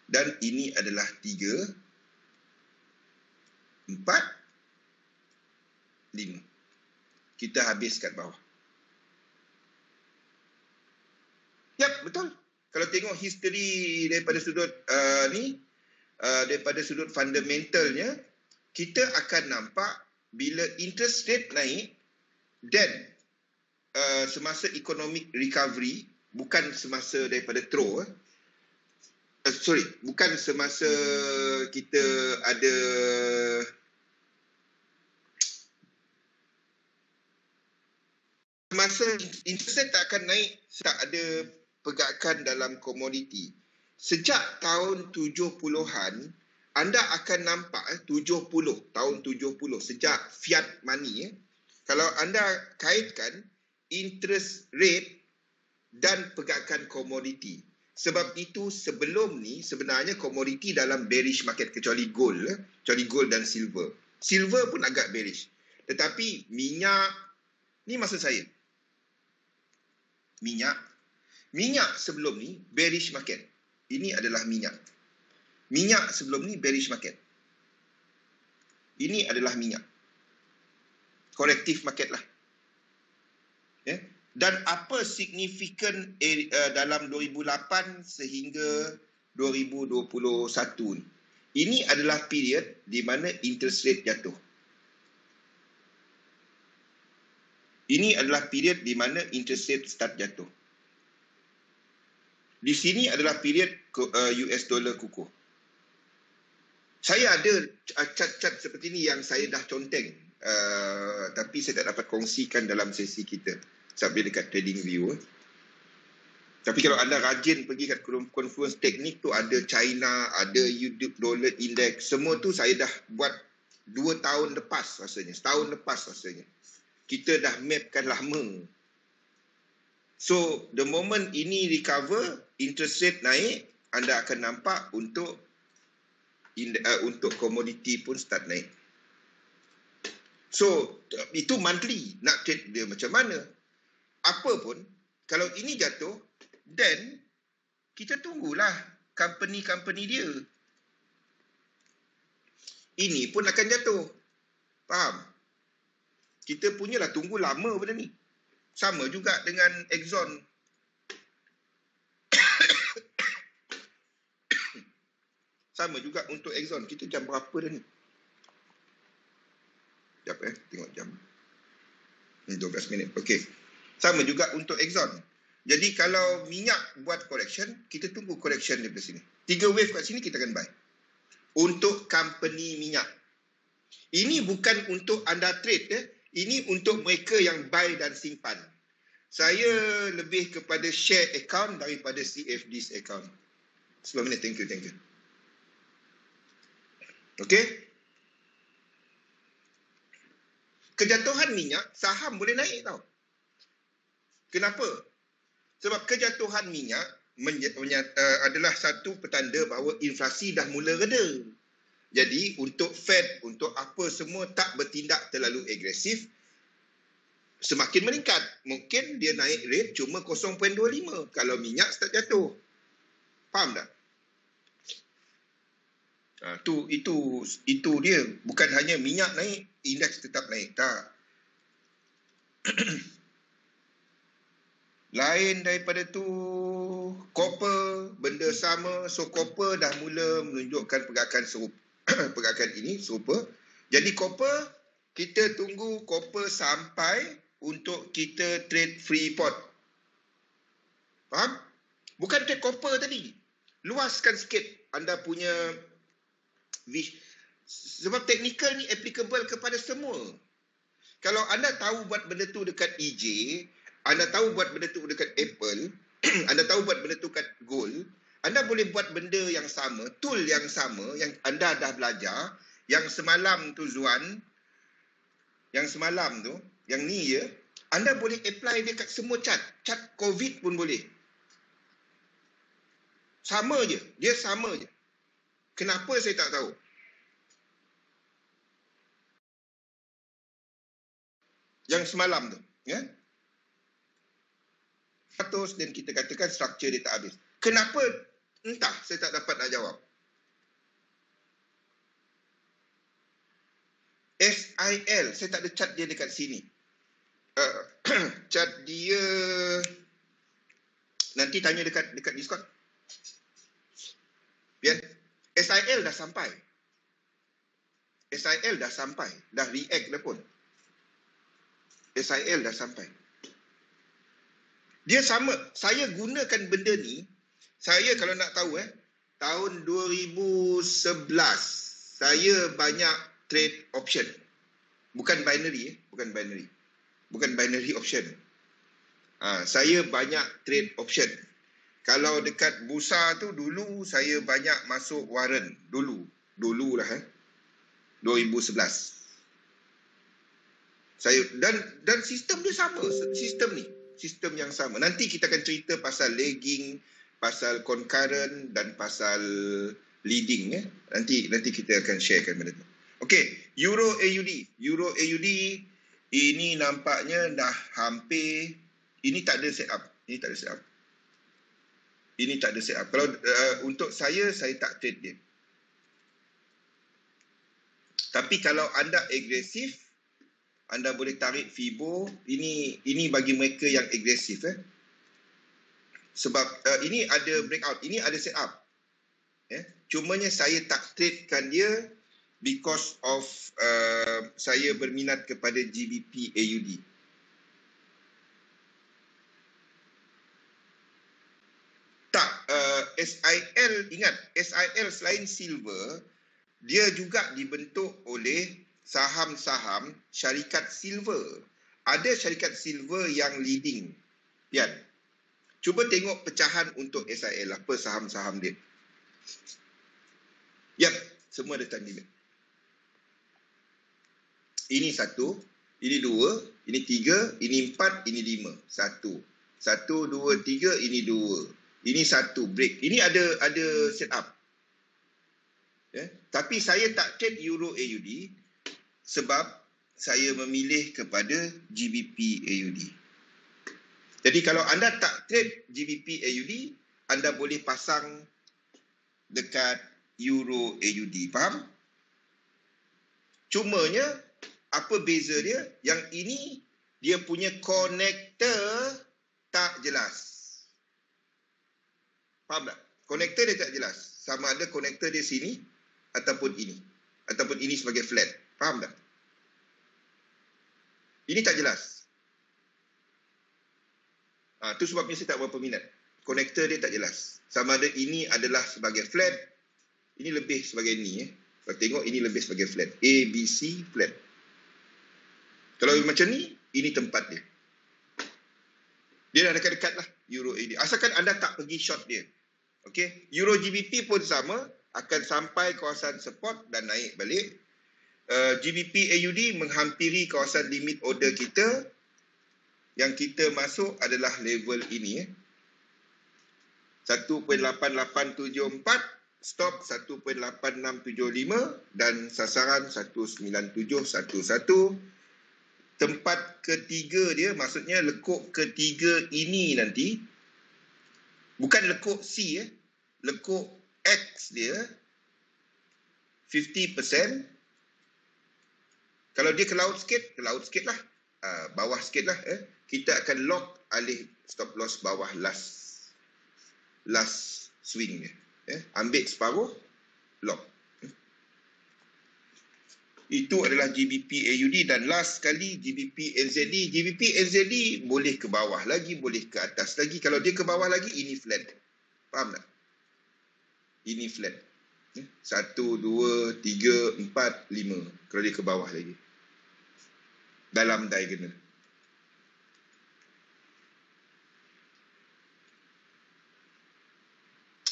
Dan ini adalah 3, 4, 5. Kita habis kat bawah. Yap, betul. Kalau tengok history daripada sudut daripada sudut fundamentalnya, kita akan nampak bila interest rate naik dan semasa economic recovery, bukan semasa daripada throw, bukan semasa kita ada masa interest rate tak akan naik, tak ada pergerakan dalam komoditi. Sejak tahun 70-an, anda akan nampak tahun 70, sejak fiat money, kalau anda kaitkan interest rate dan pergerakan komoditi. Sebab itu sebelum ni sebenarnya komoditi dalam bearish market, kecuali gold dan silver. Silver pun agak bearish. Tetapi minyak, ni maksud saya. Minyak sebelum ni bearish market. Ini adalah minyak. Minyak sebelum ni bearish market. Ini adalah minyak. Corrective market lah. Yeah. Dan apa signifikan dalam 2008 sehingga 2021 ni? Ini adalah period di mana interest rate jatuh. Ini adalah period di mana interest rate start jatuh. Di sini adalah period US dollar kukuh. Saya ada cat-cat seperti ini yang saya dah conteng. Tapi saya tak dapat kongsikan dalam sesi kita. Sampai dekat Trading View. Tapi kalau anda rajin pergi kat Confluence Teknik tu, ada China, ada YouTube Dollar Index. Semua tu saya dah buat 2 tahun lepas rasanya. Setahun lepas rasanya. Kita dah mapkan lama. So, the moment ini recover, interest rate naik, anda akan nampak untuk komoditi pun start naik. So, itu monthly. Nak trade dia macam mana? Apa pun, kalau ini jatuh, then kita tunggulah company dia. Ini pun akan jatuh. Faham? Kita punyalah tunggu lama benda ni. Sama juga dengan Exxon. Sama juga untuk Exxon. Kita jam berapa dah ni? Sekejap tengok jam. 12 minit. Okey. Sama juga untuk Exxon. Jadi kalau minyak buat correction, kita tunggu correction daripada sini. 3 wave kat sini kita akan buy. Untuk company minyak. Ini bukan untuk anda trade. Ini untuk mereka yang buy dan simpan. Saya lebih kepada share account daripada CFD's account. 10 minit. Thank you. Okey. Kejatuhan minyak, saham boleh naik tau. Kenapa? Sebab kejatuhan minyak adalah satu petanda bahawa inflasi dah mula reda. Jadi untuk Fed, untuk apa semua tak bertindak terlalu agresif, semakin meningkat. Mungkin dia naik rate cuma 0.25 kalau minyak start jatuh. Faham tak? Itu dia. Bukan hanya minyak naik, indeks tetap naik. Tak. Lain daripada tu, copper, benda sama. So, copper dah mula menunjukkan pergerakan serupa. Pergerakan ini serupa. Jadi, copper, kita tunggu copper sampai untuk kita trade Freeport. Faham? Bukan trade copper tadi. Luaskan sikit anda punya sebab teknikal ni applicable kepada semua. Kalau anda tahu buat benda tu dekat EJ, anda tahu buat benda tu dekat Apple, anda tahu buat benda tu dekat Gold, anda boleh buat benda yang sama, tool yang sama yang anda dah belajar, yang semalam tu Zuan, yang semalam tu, yang ni ya, anda boleh apply dia kat semua chart. Chart COVID pun boleh. Sama je, dia sama je. Kenapa saya tak tahu? Yang semalam tu, ya. 100 dan kita katakan struktur dia tak habis. Kenapa? Entah, saya tak dapat nak jawab. SIL, saya tak ada chart dia dekat sini. Chart dia nanti tanya dekat Discord. Biar SIL dah sampai. SIL dah sampai. Dah react dah pun. SIL dah sampai. Dia sama. Saya gunakan benda ni. Saya kalau nak tahu tahun 2011 saya banyak trade option. Bukan binary. Bukan binary option. Saya banyak trade option. Kalau dekat bursa tu dulu saya banyak masuk warrant. Dululah 2011. Saya dan sistem dia sama, sistem yang sama. Nanti kita akan cerita pasal lagging, pasal concurrent dan pasal leading Nanti kita akan sharekan benda tu. Okey, Euro AUD ini nampaknya dah hampir, ini tak ada setup. Kalau untuk saya tak trade dia. Tapi kalau anda agresif, anda boleh tarik Fibo. Ini bagi mereka yang agresif. Sebab ini ada breakout, ini ada setup. Cumanya saya tak tradekan dia because of saya berminat kepada GBP AUD. Tak, SIL, ingat, SIL selain silver, dia juga dibentuk oleh saham-saham syarikat silver. Ada syarikat silver yang leading. Pian, cuba tengok pecahan untuk SIL, apa saham-saham dia. Yap, semua ada time limit. Ini 1, ini 2, ini 3, ini 4, ini 5. 1, 2, 3, ini 2. Ini 1 break. Ini ada setup. Tapi saya tak trade Euro AUD sebab saya memilih kepada GBP AUD. Jadi kalau anda tak trade GBP AUD, anda boleh pasang dekat Euro AUD. Faham? Cumanya apa beza dia? Yang ini dia punya konektor tak jelas. Faham tak? Konektor dia tak jelas. Sama ada konektor dia sini ataupun ini. Ataupun ini sebagai flat. Faham tak? Ini tak jelas. Itu sebabnya saya tak berapa minat. Konektor dia tak jelas. Sama ada ini adalah sebagai flat. Ini lebih sebagai ni. Kalau tengok ini lebih sebagai flat. A, B, C, flat. Kalau macam ni, ini tempat dia. Dia dah dekat-dekat lah. Euro AD. Asalkan anda tak pergi short dia. Okay. Euro GBP pun sama. Akan sampai kawasan support dan naik balik. GBP AUD menghampiri kawasan limit order kita. Yang kita masuk adalah level ini. 1.8874. Stop 1.8675. Dan sasaran 19711. Tempat ketiga dia, maksudnya lekuk ketiga ini nanti, bukan lekuk C, lekuk X dia, 50%. Kalau dia ke laut sikit lah. Bawah sikit lah. Kita akan lock alih stop loss bawah last swing dia. Ambil separuh, lock. Itu adalah GBP AUD dan last sekali GBP NZD. GBP NZD boleh ke bawah lagi, boleh ke atas lagi. Kalau dia ke bawah lagi, ini flat. Faham tak? Ini flat. 1, 2, 3, 4, 5. Kalau dia ke bawah lagi. Dalam diagonal.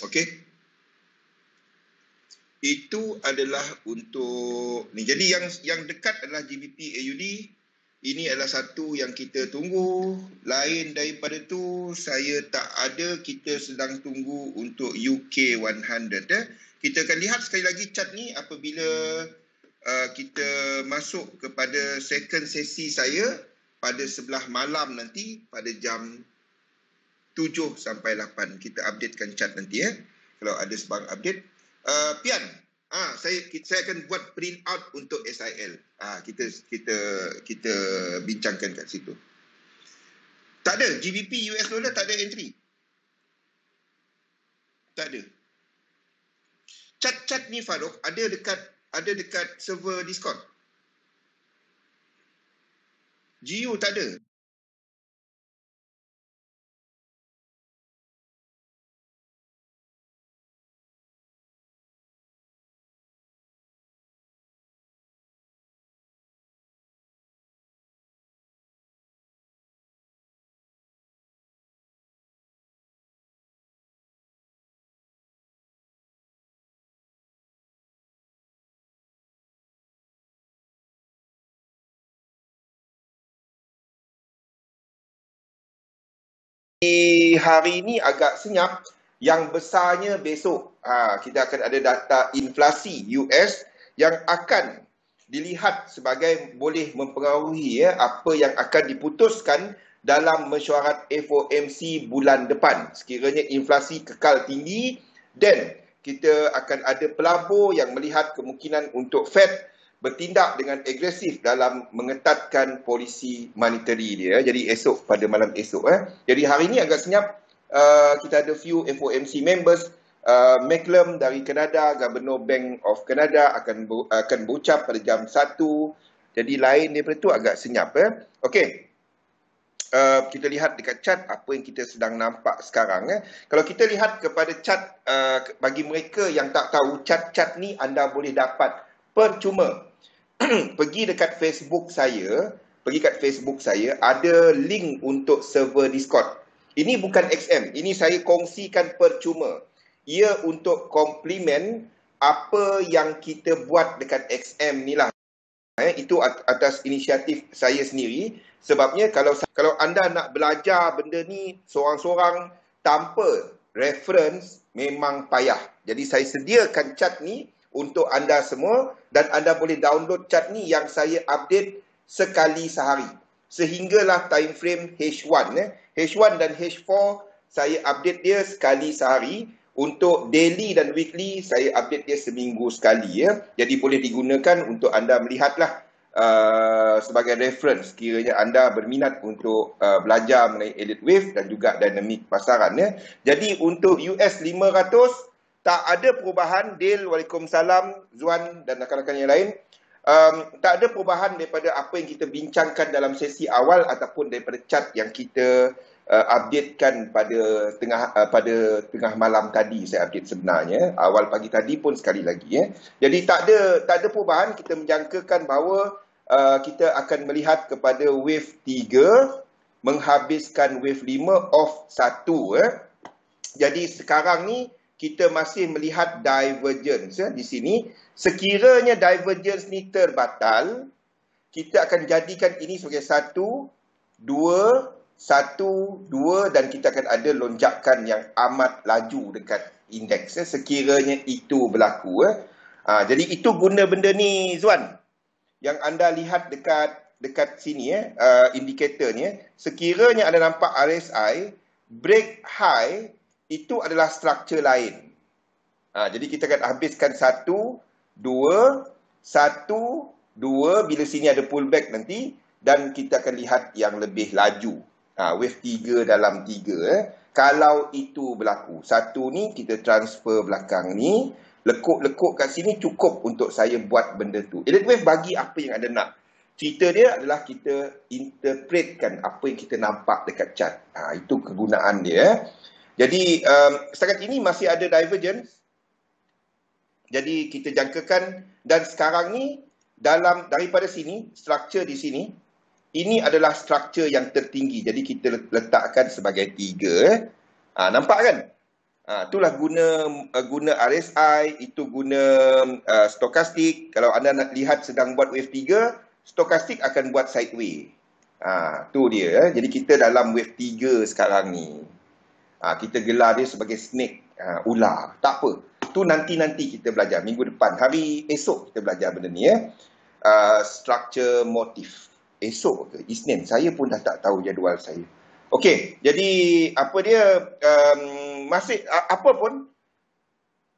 Okey. Itu adalah untuk ni. Jadi yang dekat adalah GBP AUD. Ini adalah satu yang kita tunggu. Lain daripada tu saya tak ada. Kita sedang tunggu untuk UK 100. Kita akan lihat sekali lagi chart ni apabila kita masuk kepada second sesi saya pada sebelah malam nanti pada jam 7 sampai 8. Kita updatekan chart nanti kalau ada sebarang update. Pian, saya akan buat print out untuk SIL. Kita bincangkan kat situ. Tak ada GBP US dollar, tak ada entry. Tak ada. Cat ni Farouk ada dekat server Discord. GU tak ada. Hari ini agak senyap. Yang besarnya besok. Kita akan ada data inflasi US yang akan dilihat sebagai boleh mempengaruhi apa yang akan diputuskan dalam mesyuarat FOMC bulan depan. Sekiranya inflasi kekal tinggi dan kita akan ada pelabur yang melihat kemungkinan untuk Fed bertindak dengan agresif dalam mengetatkan polisi monetary dia. Jadi esok, pada malam esok. Jadi hari ini agak senyap. Kita ada few FOMC members. Macklem dari Kanada, Governor Bank of Canada akan berucap pada jam 1. Jadi lain daripada itu agak senyap. Okey. Kita lihat dekat chart apa yang kita sedang nampak sekarang. Kalau kita lihat kepada chart, bagi mereka yang tak tahu, chart-chart ni anda boleh dapat percuma. Pergi kat Facebook saya, ada link untuk server Discord. Ini bukan XM, ini saya kongsikan percuma. Ia untuk komplimen apa yang kita buat dekat XM ni lah. Itu atas inisiatif saya sendiri. Sebabnya kalau anda nak belajar benda ni seorang-seorang tanpa reference memang payah. Jadi saya sediakan chart ni untuk anda semua dan anda boleh download chart ni yang saya update sekali sehari. Sehinggalah time frame H1. H1 dan H4 saya update dia sekali sehari. Untuk daily dan weekly saya update dia seminggu sekali. Jadi boleh digunakan untuk anda melihatlah sebagai reference kiranya anda berminat untuk belajar mengenai elite wave dan juga dinamik pasaran. Ya. Jadi untuk US 500 tak ada perubahan. Dale, Waalaikumsalam, Zuan dan rakan-rakan yang lain. Tak ada perubahan daripada apa yang kita bincangkan dalam sesi awal ataupun daripada chart yang kita updatekan pada tengah malam tadi. Saya update sebenarnya awal pagi tadi pun sekali lagi. Jadi tak ada perubahan. Kita menjangkakan bahawa kita akan melihat kepada wave 3 menghabiskan wave 5 off 1. Jadi sekarang ni kita masih melihat divergence di sini. Sekiranya divergence ni terbatal, kita akan jadikan ini sebagai 1, 2, 1, 2 dan kita akan ada lonjakan yang amat laju dekat indeks sekiranya itu berlaku. Jadi itu guna benda ni Zuan. Yang anda lihat dekat sini indikator ni. Sekiranya anda nampak RSI break high, itu adalah struktur lain. Jadi kita akan habiskan 1, 2, 1, 2. Bila sini ada pullback nanti. Dan kita akan lihat yang lebih laju. Wave 3 dalam 3. Kalau itu berlaku. 1 ni kita transfer belakang ni. Lekuk-lekuk kat sini cukup untuk saya buat benda tu. Elite wave bagi apa yang anda nak. Cerita dia adalah kita interpretkan apa yang kita nampak dekat chart. Itu kegunaan dia. Jadi setakat ini masih ada divergence. Jadi kita jangkakan dan sekarang ni daripada sini, struktur di sini, ini adalah struktur yang tertinggi. Jadi kita letakkan sebagai 3. Nampak kan? Itulah guna RSI, itu guna stokastik. Kalau anda nak lihat sedang buat wave 3, stokastik akan buat sideway. Tu dia. Jadi kita dalam wave 3 sekarang ni. Kita gelar dia sebagai snake, ular. Tak apa. Tu nanti-nanti kita belajar. Minggu depan. Hari esok kita belajar benda ni. Structure motif. Esok ke? Isnin. Saya pun dah tak tahu jadual saya. Okey. Jadi, apa dia? Masih, apa pun,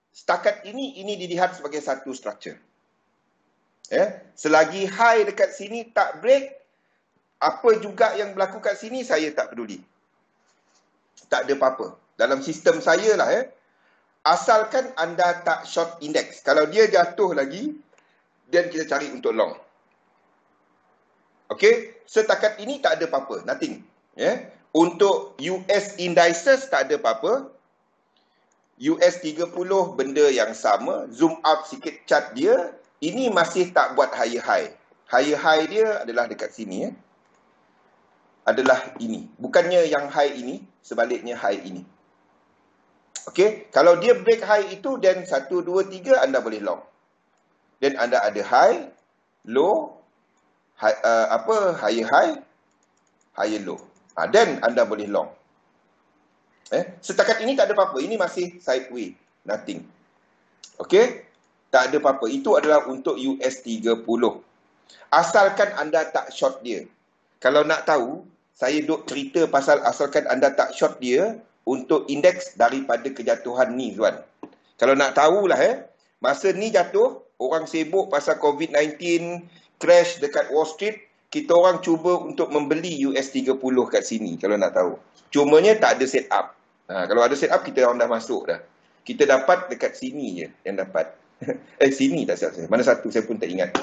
setakat ini dilihat sebagai satu structure. Selagi high dekat sini tak break, apa juga yang berlaku kat sini, saya tak peduli. Tak ada apa-apa. Dalam sistem saya lah asalkan anda tak short index. Kalau dia jatuh lagi, then kita cari untuk long. Okey, setakat ini tak ada apa-apa, nothing. Untuk US indices tak ada apa-apa. US 30 benda yang sama. Zoom out sikit chart dia, ini masih tak buat higher high. Higher high dia adalah dekat sini adalah ini. Bukannya yang high ini, sebaliknya high ini. Okey, kalau dia break high itu, then 1, 2, 3 anda boleh long. Then anda ada high, low, higher high, higher low. Then anda boleh long. Setakat ini tak ada apa-apa. Ini masih sideway, nothing. Okey, tak ada apa-apa. Itu adalah untuk US 30. Asalkan anda tak short dia. Kalau nak tahu, saya duk cerita pasal asalkan anda tak short dia untuk indeks daripada kejatuhan ni, Zuan. Kalau nak tahulah, masa ni jatuh, orang sibuk pasal COVID-19, crash dekat Wall Street, kita orang cuba untuk membeli US 30 kat sini, kalau nak tahu. Cumanya tak ada set up. Kalau ada set up, kita orang dah masuk dah. Kita dapat dekat sini je yang dapat. Sini tak silap saya. Mana satu, saya pun tak ingat.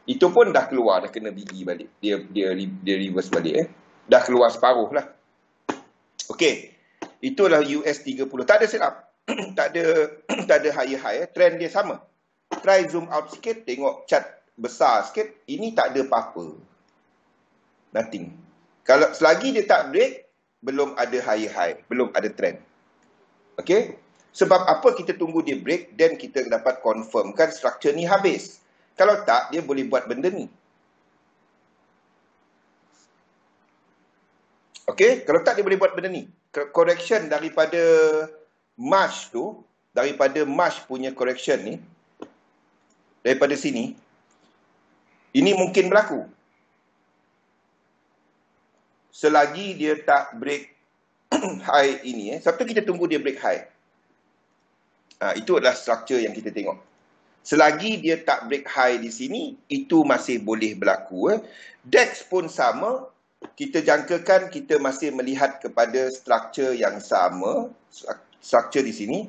Itu pun dah keluar, dah kena bigi balik. Dia reverse balik. Dah keluar separuh lah. Okey. Itulah US 30. Tak ada set up. tak ada higher high. Trend dia sama. Try zoom out sikit, tengok chart besar sikit. Ini tak ada apa-apa. Nothing. Kalau selagi dia tak break, belum ada higher high. Belum ada trend. Okey. Sebab apa kita tunggu dia break, then kita dapat confirmkan struktur ni habis. Kalau tak, dia boleh buat benda ni. Okey, kalau tak dia boleh buat benda ni. Correction daripada March tu, daripada March punya correction ni, daripada sini, ini mungkin berlaku. Selagi dia tak break high ini. Sebab tu kita tunggu dia break high. Itu adalah struktur yang kita tengok. Selagi dia tak break high di sini, itu masih boleh berlaku. DAX pun sama. Kita jangkakan kita masih melihat kepada struktur yang sama. Struktur di sini.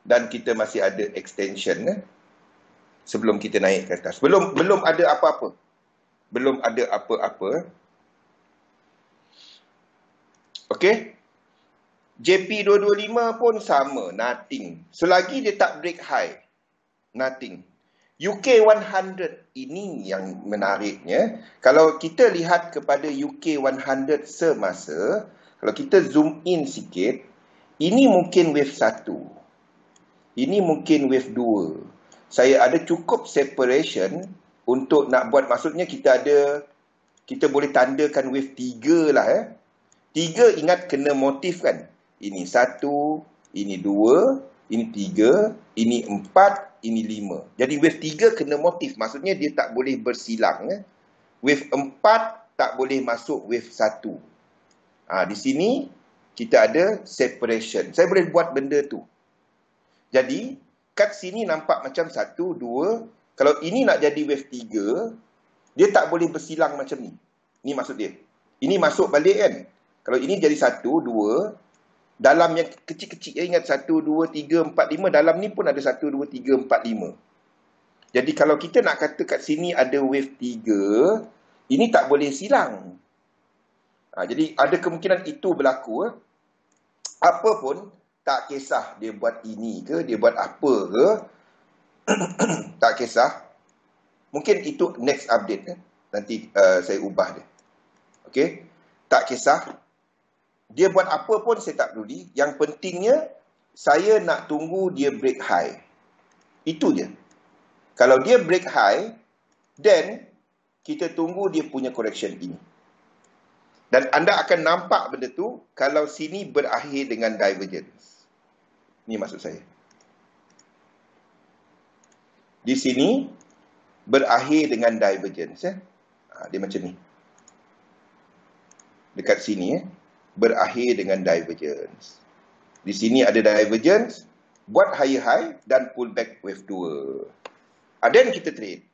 Dan kita masih ada extension. Sebelum kita naik ke atas. Belum ada apa-apa. Belum ada apa-apa. Okey. JP225 pun sama, nothing. Selagi dia tak break high, nothing. UK 100 ini yang menariknya. Kalau kita lihat kepada UK 100 semasa, kalau kita zoom in sikit, ini mungkin wave 1. Ini mungkin wave 2. Saya ada cukup separation untuk nak buat, maksudnya kita boleh tandakan wave 3 lah. 3 ingat kena motif kan? Ini 1, ini 2, ini 3, ini 4, ini 5. Jadi wave 3 kena motif. Maksudnya dia tak boleh bersilang. Wave 4 tak boleh masuk wave 1. Di sini kita ada separation. Saya boleh buat benda tu. Jadi kat sini nampak macam 1, 2. Kalau ini nak jadi wave 3, dia tak boleh bersilang macam ni. Ni maksud dia. Ini masuk balik kan. Kalau ini jadi 1, 2. Dalam yang kecil-kecil, ingat 1, 2, 3, 4, 5. Dalam ni pun ada 1, 2, 3, 4, 5. Jadi kalau kita nak kata kat sini ada wave 3, ini tak boleh silang. Jadi ada kemungkinan itu berlaku. Apa pun, tak kisah dia buat ini ke, dia buat apa ke. Tak kisah. Mungkin itu next update. Nanti saya ubah dia. Okey? Tak kisah. Dia buat apa pun saya tak peduli. Yang pentingnya, saya nak tunggu dia break high. Itu je. Kalau dia break high, then kita tunggu dia punya correction ini. Dan anda akan nampak benda tu kalau sini berakhir dengan divergence. Ini maksud saya. Di sini berakhir dengan divergence. Dia macam ni. Dekat sini berakhir dengan divergence. Di sini ada divergence, buat higher high dan pull back wave 2. Then kita trade.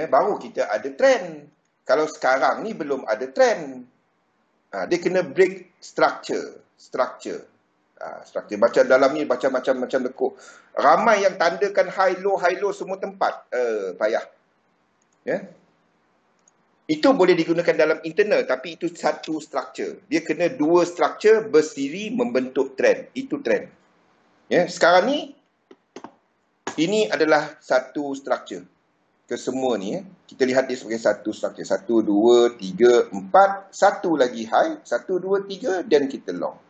Baru kita ada trend. Kalau sekarang ni belum ada trend. Dia kena break structure. Structure. Baca dalam ni baca macam lekuk. Ramai yang tandakan high low semua tempat. Payah. Itu boleh digunakan dalam internal, tapi itu satu structure. Dia kena dua structure bersiri membentuk trend. Itu trend. Sekarang ni, ini adalah satu structure. Kesemua ni, kita lihat dia sebagai satu structure. 1, 2, 3, 4. Satu lagi high. 1, 2, 3. Dan kita long.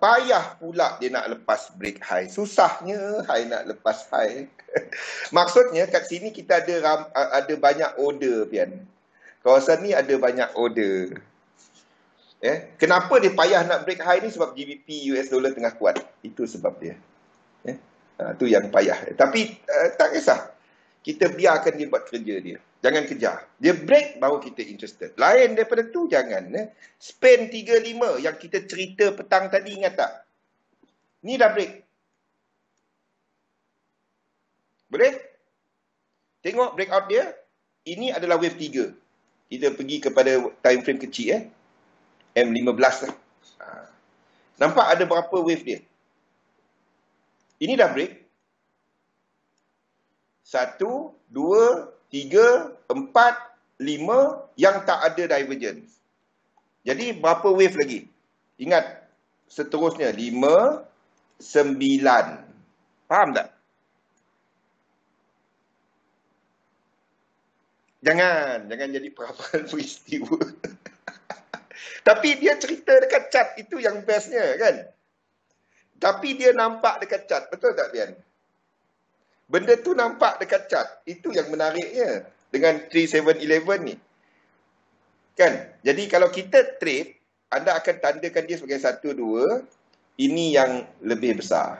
Payah pula dia nak lepas break high. Susahnya high nak lepas high. Maksudnya kat sini kita ada banyak order, Pian. Kawasan ni ada banyak order. Kenapa dia payah nak break high ni? Sebab GBP US dollar tengah kuat. Itu sebab dia. Itu yang payah. Tapi tak kisah. Kita biarkan dia buat kerja dia. Jangan kejar. Dia break, baru kita interested. Lain daripada tu, jangan. Spain 35 yang kita cerita petang tadi, ingat tak? Ni dah break. Boleh? Tengok breakout dia. Ini adalah wave 3. Kita pergi kepada time frame kecil. M15 lah. Nampak ada berapa wave dia? Ini dah break. 1, 2, 3, 4, 5 yang tak ada divergence. Jadi berapa wave lagi? Ingat, seterusnya 5, 9. Faham tak? Jangan jadi peraparan peristiwa. Tapi dia cerita dekat chart, itu yang bestnya kan. Tapi dia nampak dekat chart, betul tak Pian? Benda tu nampak dekat chart. Itu yang menariknya dengan 3711 ni. Kan? Jadi kalau kita trade, anda akan tandakan dia sebagai 1, 2. Ini yang lebih besar.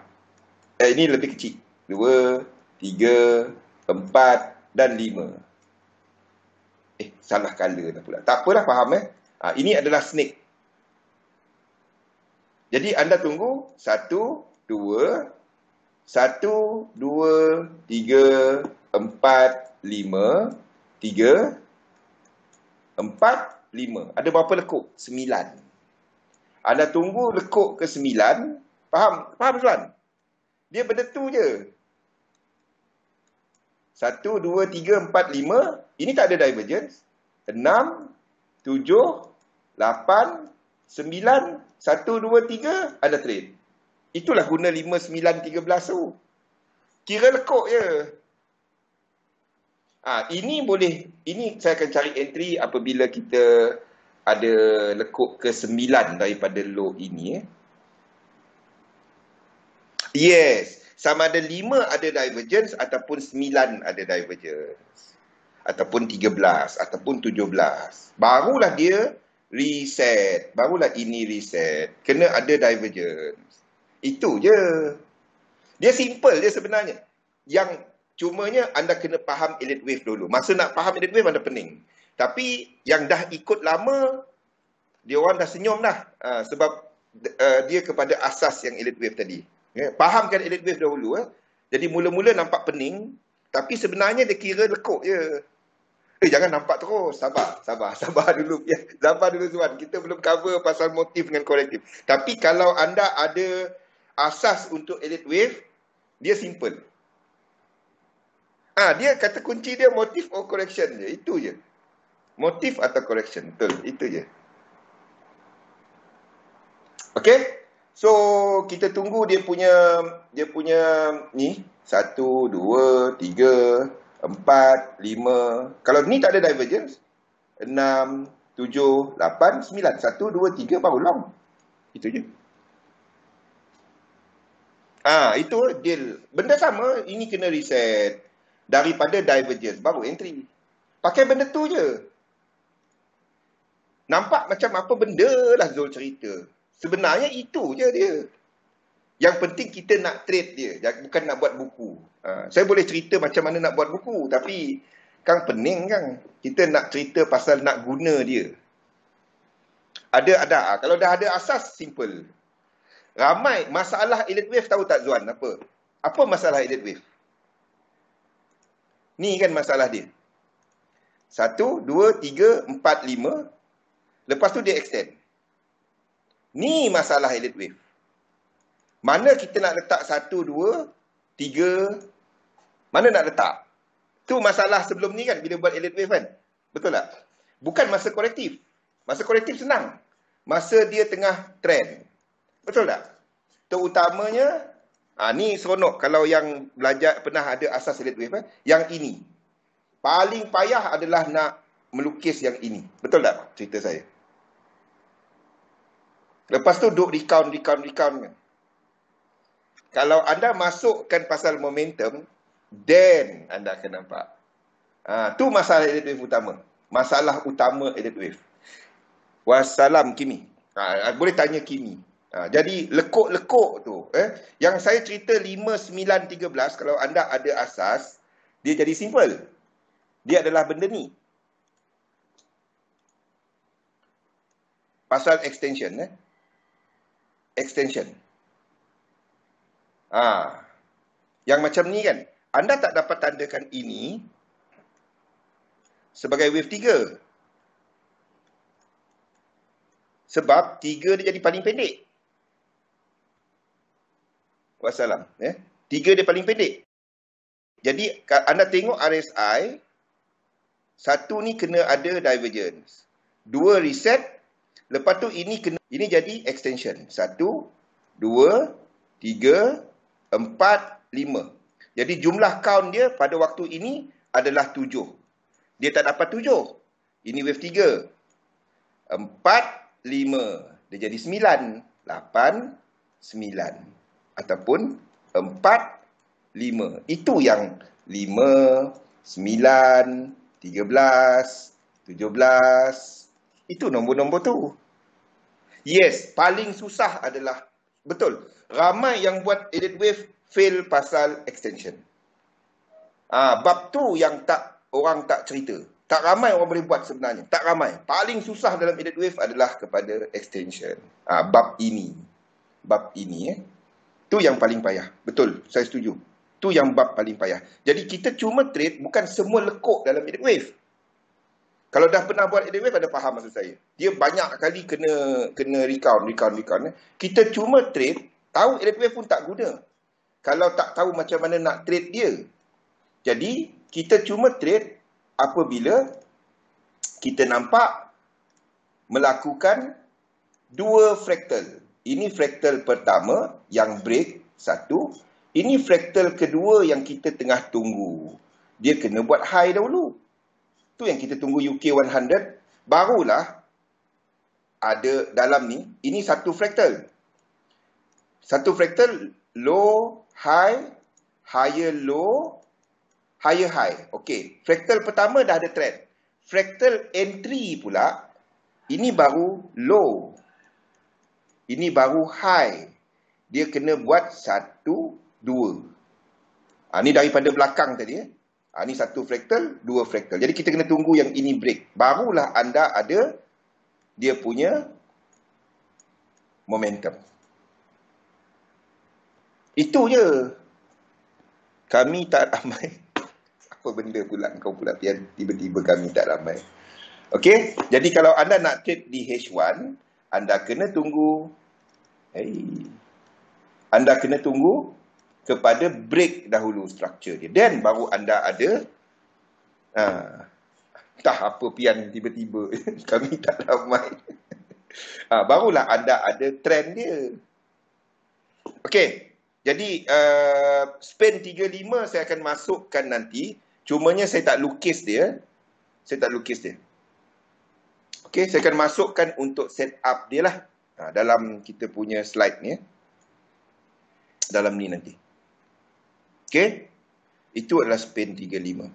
Ini lebih kecil. 2, 3, 4 dan 5. Salah color dah pula. Tak apalah, faham Ini adalah snake. Jadi anda tunggu 1, 2, 1, 2, 3, 4, 5, 3, 4, 5. Ada berapa lekuk? 9. Anda tunggu lekuk ke 9. Faham? Faham tuan? Dia benda tu je. 1, 2, 3, 4, 5. Ini tak ada divergence. 6, 7, 8, 9, 1, 2, 3 ada trade. Itulah guna 5, 9, 13 tu. Kira lekuk je. Ini boleh, ini saya akan cari entry apabila kita ada lekuk ke 9 daripada low ini. Yes, sama ada 5 ada divergence ataupun 9 ada divergence. Ataupun 13, ataupun 17. Barulah dia reset. Barulah ini reset. Kena ada divergence. Itu je. Dia simple je sebenarnya. Yang cumanya anda kena faham elite wave dulu. Masa nak faham elite wave anda pening. Tapi yang dah ikut lama, dia orang dah senyum dah. Sebab dia kepada asas yang elite wave tadi. Fahamkan elite wave dahulu. Jadi mula-mula nampak pening. Tapi sebenarnya dia kira lekuk je. Jangan nampak terus. Sabar dulu. Ya, sabar dulu Zuan. Kita belum cover pasal motif dengan korektif. Tapi kalau anda ada asas untuk elite wave, dia simple. Dia kata kunci dia motif or correction je. Itu je. Motif atau correction. Betul. Itu je. Okay. So, kita tunggu dia punya ni. 1, 2, 3, 4, 5. Kalau ni tak ada divergence. 6, 7, 8, 9. 1, 2, 3 baru long. Itu je. Itu deal. Benda sama, ini kena reset. Daripada divergence, baru entry. Pakai benda tu je. Nampak macam apa benda lah Zul cerita. Sebenarnya itu je dia. Yang penting kita nak trade dia. Bukan nak buat buku. Saya boleh cerita macam mana nak buat buku. Tapi kan pening kan. Kita nak cerita pasal nak guna dia. Ada. Kalau dah ada asas, simple. Ramai masalah elite wave tahu tak Zuan apa? Apa masalah elite wave? Ni kan masalah dia. 1, 2, 3, 4, 5. Lepas tu dia extend. Ni masalah elite wave. Mana kita nak letak 1, 2, 3. Mana nak letak? Tu masalah sebelum ni kan. Bila buat elite wave kan. Betul tak? Bukan masa korektif. Masa korektif senang. Masa dia tengah trend. Betul tak? Terutamanya, ni seronok kalau yang belajar pernah ada asas elite wave. Yang ini. Paling payah adalah nak melukis yang ini. Betul tak cerita saya? Lepas tu duk recount. Kalau anda masukkan pasal momentum, then anda akan nampak. Tu masalah elite wave utama. Masalah utama elite wave. Wassalam Kimi. Boleh tanya Kimi. Jadi lekuk-lekuk tu. Yang saya cerita 5, 9, 13, kalau anda ada asas, dia jadi simple. Dia adalah benda ni. Pasal extension. Extension. Yang macam ni kan. Anda tak dapat tandakan ini sebagai wave 3. Sebab 3 dia jadi paling pendek. Wassalam. 3 dia paling pendek. Jadi anda tengok RSI, 1 ni kena ada divergence. 2 reset. Lepas tu ini jadi extension. 1, 2, 3, 4, 5. Jadi jumlah count dia pada waktu ini adalah 7. Dia tak dapat 7. Ini wave 3. 4, 5. Dia jadi 9. 8, 9. Ataupun 4, 5. Itu yang 5, 9, 13, 17. Itu nombor-nombor tu. Yes, paling susah adalah, betul, ramai yang buat elite wave fail pasal extension. Bab tu yang orang tak cerita. Tak ramai orang boleh buat sebenarnya. Tak ramai. Paling susah dalam elite wave adalah kepada extension. Bab ini. bab ini. Tu yang paling payah. Betul, saya setuju. Tu yang bab paling payah. Jadi kita cuma trade, bukan semua lekuk dalam headed wave. Kalau dah pernah buat headed wave, ada faham maksud saya. Dia banyak kali kena recount. Kita cuma trade, tahu headed wave pun tak guna. Kalau tak tahu macam mana nak trade dia. Jadi, kita cuma trade apabila kita nampak melakukan dua fractal. Ini fractal pertama yang break satu. Ini fractal kedua yang kita tengah tunggu. Dia kena buat high dahulu. Tu yang kita tunggu UK100. Barulah ada dalam ni. Ini satu fractal. Satu fractal low, high, higher low, higher high. Okey. Fractal pertama dah ada trend. Fractal entry pula. Ini baru low. Ini baru high. Dia kena buat 1, 2. Ni daripada belakang tadi. Ni satu fractal, 2 fractal. Jadi kita kena tunggu yang ini break. Barulah anda ada dia punya momentum. Itu je. Kami tak ramai. Apa benda pula kau pula tiba-tiba kami tak ramai. Okey, jadi kalau anda nak trade di H1, anda kena tunggu. Anda kena tunggu kepada break dahulu struktur dia. Dan baru anda ada entah apa pian tiba-tiba kami tak ramai. Barulah anda ada trend dia. Okey. Jadi span 35 saya akan masukkan nanti. Cumanya saya tak lukis dia. Okey, saya akan masukkan untuk set up dia lah. Dalam kita punya slide ni. Dalam ni nanti. Okey. Itu adalah span 35.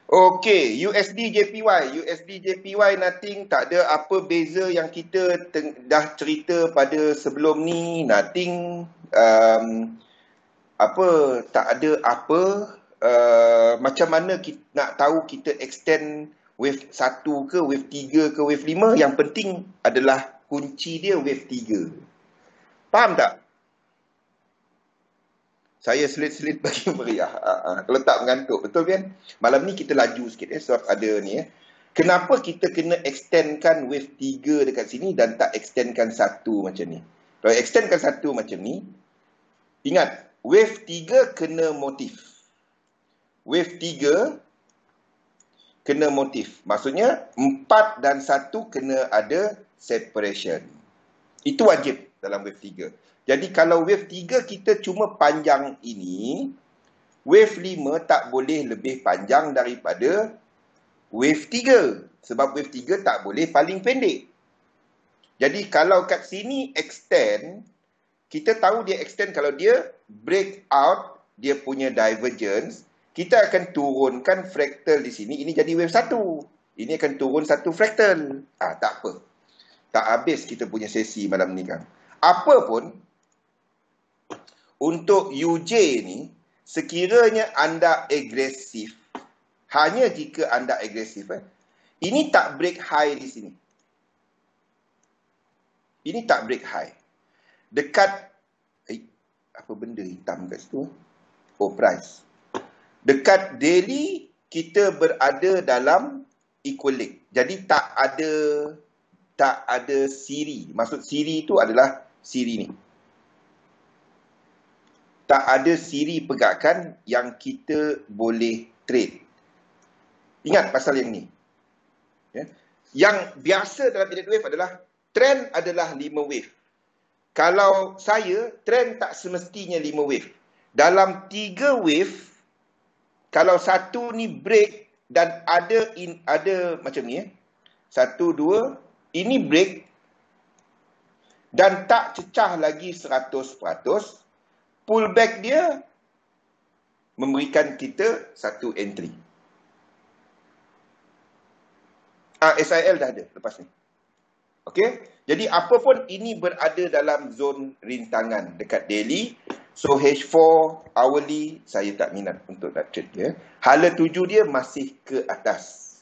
Okey, USD JPY nothing, tak ada apa beza yang kita dah cerita pada sebelum ni. Nothing, tak ada apa. Macam mana kita nak tahu kita extend wave 1 ke, wave 3 ke, wave 5. Yang penting adalah kunci dia wave 3. Faham tak? Saya selit-selit bagi meriah. Kalau tak mengantuk. Betul kan? Malam ni kita laju sikit. Sebab ada ni. Kenapa kita kena extendkan wave 3 dekat sini dan tak extendkan 1 macam ni? Kalau extendkan 1 macam ni, ingat, wave 3 kena motif. Wave 3 kena motif. Maksudnya, 4 dan 1 kena ada separation. Itu wajib dalam wave 3. Jadi kalau wave 3 kita cuma panjang ini, wave 5 tak boleh lebih panjang daripada wave 3. Sebab wave 3 tak boleh paling pendek. Jadi kalau kat sini extend, kita tahu dia extend kalau dia break out, dia punya divergence, kita akan turunkan fractal di sini. Ini jadi wave 1. Ini akan turun 1 fractal. Tak apa. Tak habis kita punya sesi malam ni kan. Apa pun, untuk UJ ni, sekiranya anda agresif, hanya jika anda agresif, ini tak break high di sini. Ini tak break high. Dekat, apa benda hitam kat situ? Price. Dekat daily, kita berada dalam equilibrium. Jadi tak ada siri. Maksud siri itu adalah siri ni. Tak ada siri pergerakan yang kita boleh trade. Ingat pasal yang ni. Yang biasa dalam headed wave adalah trend adalah 5 wave. Kalau saya, trend tak semestinya 5 wave. Dalam 3 wave, kalau satu ni break dan ada macam ni, 1, 2, ini break dan tak cecah lagi 100%, pullback dia memberikan kita satu entry. SIL dah ada lepas ni. Okey? Jadi apapun ini berada dalam zon rintangan dekat daily. So H4 hourly saya tak minat untuk nak trade dia. Hala 7 dia masih ke atas.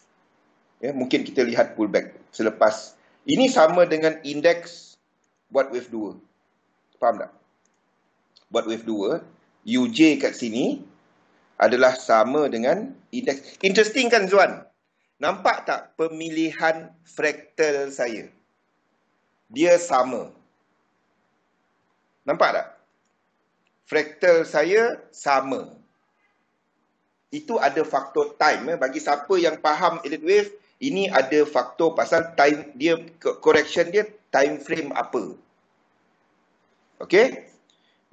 Mungkin kita lihat pullback selepas. Ini sama dengan indeks buat wave 2. Faham tak? Buat wave 2, UJ kat sini adalah sama dengan indeks. Interesting kan Zuan? Nampak tak pemilihan fraktal saya? Dia sama. Nampak tak? Fraktal saya sama. Itu ada faktor time. Bagi siapa yang faham elite wave, ini ada faktor pasal time dia, correction dia time frame apa. Okey?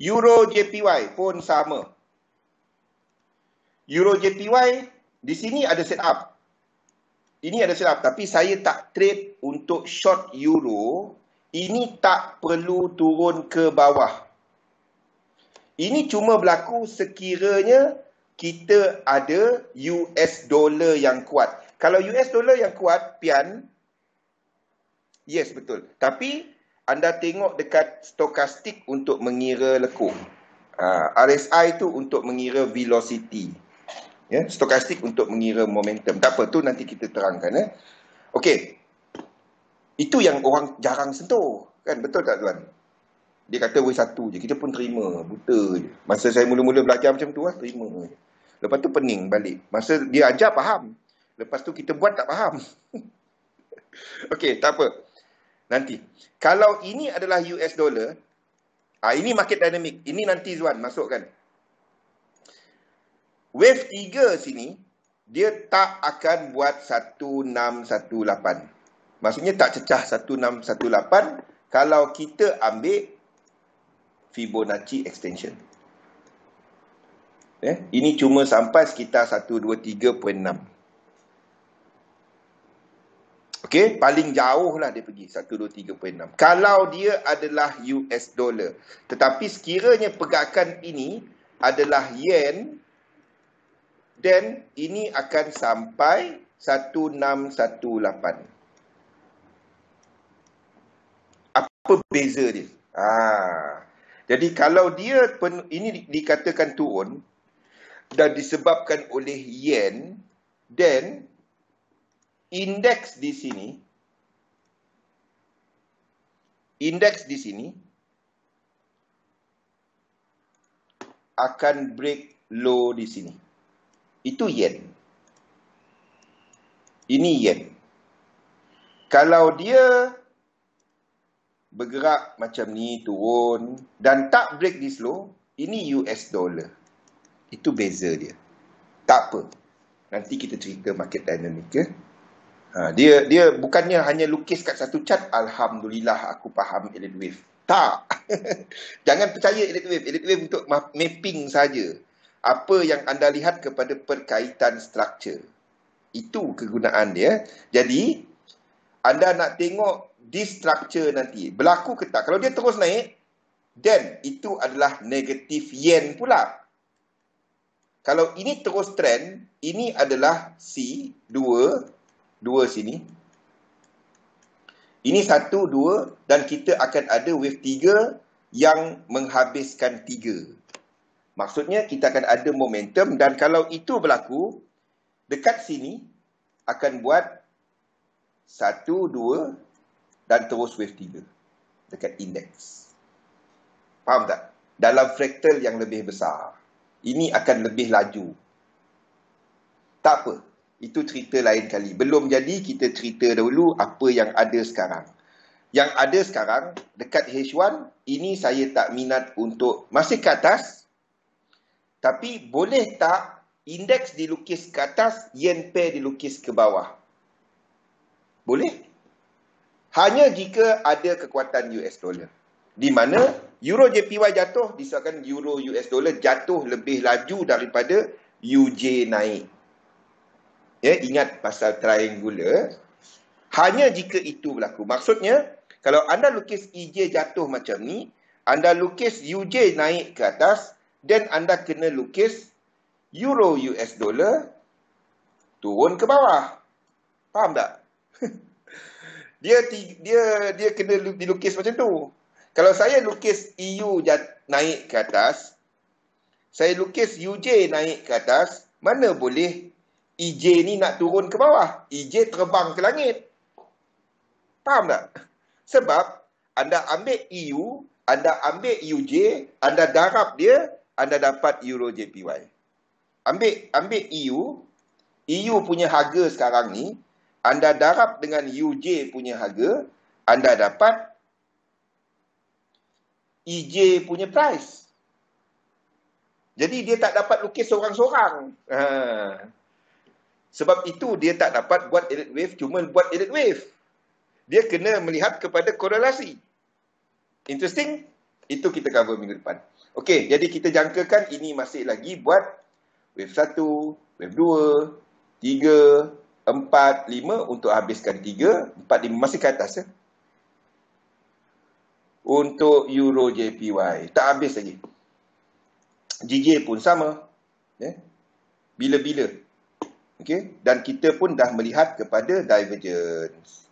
Euro JPY pun sama. Euro JPY di sini ada setup. Ini ada setup, tapi saya tak trade untuk short euro. Ini tak perlu turun ke bawah. Ini cuma berlaku sekiranya kita ada US dollar yang kuat. Kalau US dollar yang kuat, Pian, yes betul. Tapi anda tengok dekat stokastik untuk mengira lekuk. RSI tu untuk mengira velocity. Ya, stokastik untuk mengira momentum. Tak apa, tu nanti kita terangkan. Okey. Itu yang orang jarang sentuh. Kan, betul tak tuan? Dia kata wave 1 je. Kita pun terima. Buta je. Masa saya mula-mula belajar macam tu, terima je. Lepas tu pening balik. Masa dia ajar, faham. Lepas tu kita buat, tak faham. Okey, tak apa. Nanti. Kalau ini adalah US dollar, ini market dynamic. Ini nanti Zuan masukkan. Wave 3 sini, dia tak akan buat 1618. Maksudnya tak cecah 1618 kalau kita ambil Fibonacci extension. Ini cuma sampai sekitar 123.6. Okey, paling jauh lah dia pergi 123.6. Kalau dia adalah US dollar. Tetapi sekiranya pergerakan ini adalah yen, dan ini akan sampai 1618. Apa beza dia? Jadi kalau dia ini dikatakan turun dan disebabkan oleh yen, dan indeks di sini akan break low di sini. Itu yen. Ini yen. Kalau dia bergerak macam ni, turun dan tak break this low, ini US dollar. Itu beza dia. Tak apa. Nanti kita cerita market dynamic. Dia bukannya hanya lukis kat satu chart, alhamdulillah aku faham elite wave. Tak. Jangan percaya elite wave. Elite wave untuk mapping saja. Apa yang anda lihat kepada perkaitan struktur. Itu kegunaan dia. Jadi, anda nak tengok this structure nanti berlaku ke tak. Kalau dia terus naik, then itu adalah negatif yen pula. Kalau ini terus trend, ini adalah C, 2 sini. Ini 1, 2 dan kita akan ada wave 3 yang menghabiskan 3. Maksudnya kita akan ada momentum dan kalau itu berlaku, dekat sini akan buat 1, 2 dan terus wave 3 dekat indeks. Faham tak? Dalam fraktal yang lebih besar. Ini akan lebih laju. Tak apa. Itu cerita lain kali. Belum jadi, kita cerita dahulu apa yang ada sekarang. Yang ada sekarang, dekat H1, ini saya tak minat untuk masih ke atas. Tapi boleh tak indeks dilukis ke atas, yen pair dilukis ke bawah? Boleh? Hanya jika ada kekuatan US dollar. Di mana Euro JPY jatuh, disebabkan Euro US dollar jatuh lebih laju daripada UJ naik. Ya, ingat pasal triangular. Hanya jika itu berlaku. Maksudnya, kalau anda lukis EJ jatuh macam ni, anda lukis UJ naik ke atas, dan anda kena lukis Euro US dollar turun ke bawah. Faham tak? Dia kena dilukis macam tu. Kalau saya lukis EU naik ke atas, saya lukis UJ naik ke atas, mana boleh EJ ni nak turun ke bawah? EJ terbang ke langit. Faham tak? Sebab anda ambil EU, anda ambil UJ, anda darab dia, anda dapat Euro JPY. Ambil EU punya harga sekarang ni, anda darab dengan UJ punya harga, anda dapat EJ punya price. Jadi dia tak dapat lukis seorang-seorang. Sebab itu dia tak dapat buat elite wave, cuma buat elite wave. Dia kena melihat kepada korelasi. Interesting? Itu kita cover minggu depan. Okey, jadi kita jangkakan ini masih lagi buat wave 1, wave 2, 3, 4, 5 untuk habiskan 3, 4, 5 masih ke atas. Untuk Euro JPY. Tak habis lagi. GJ pun sama. Bila-bila. Okay? Dan kita pun dah melihat kepada divergence.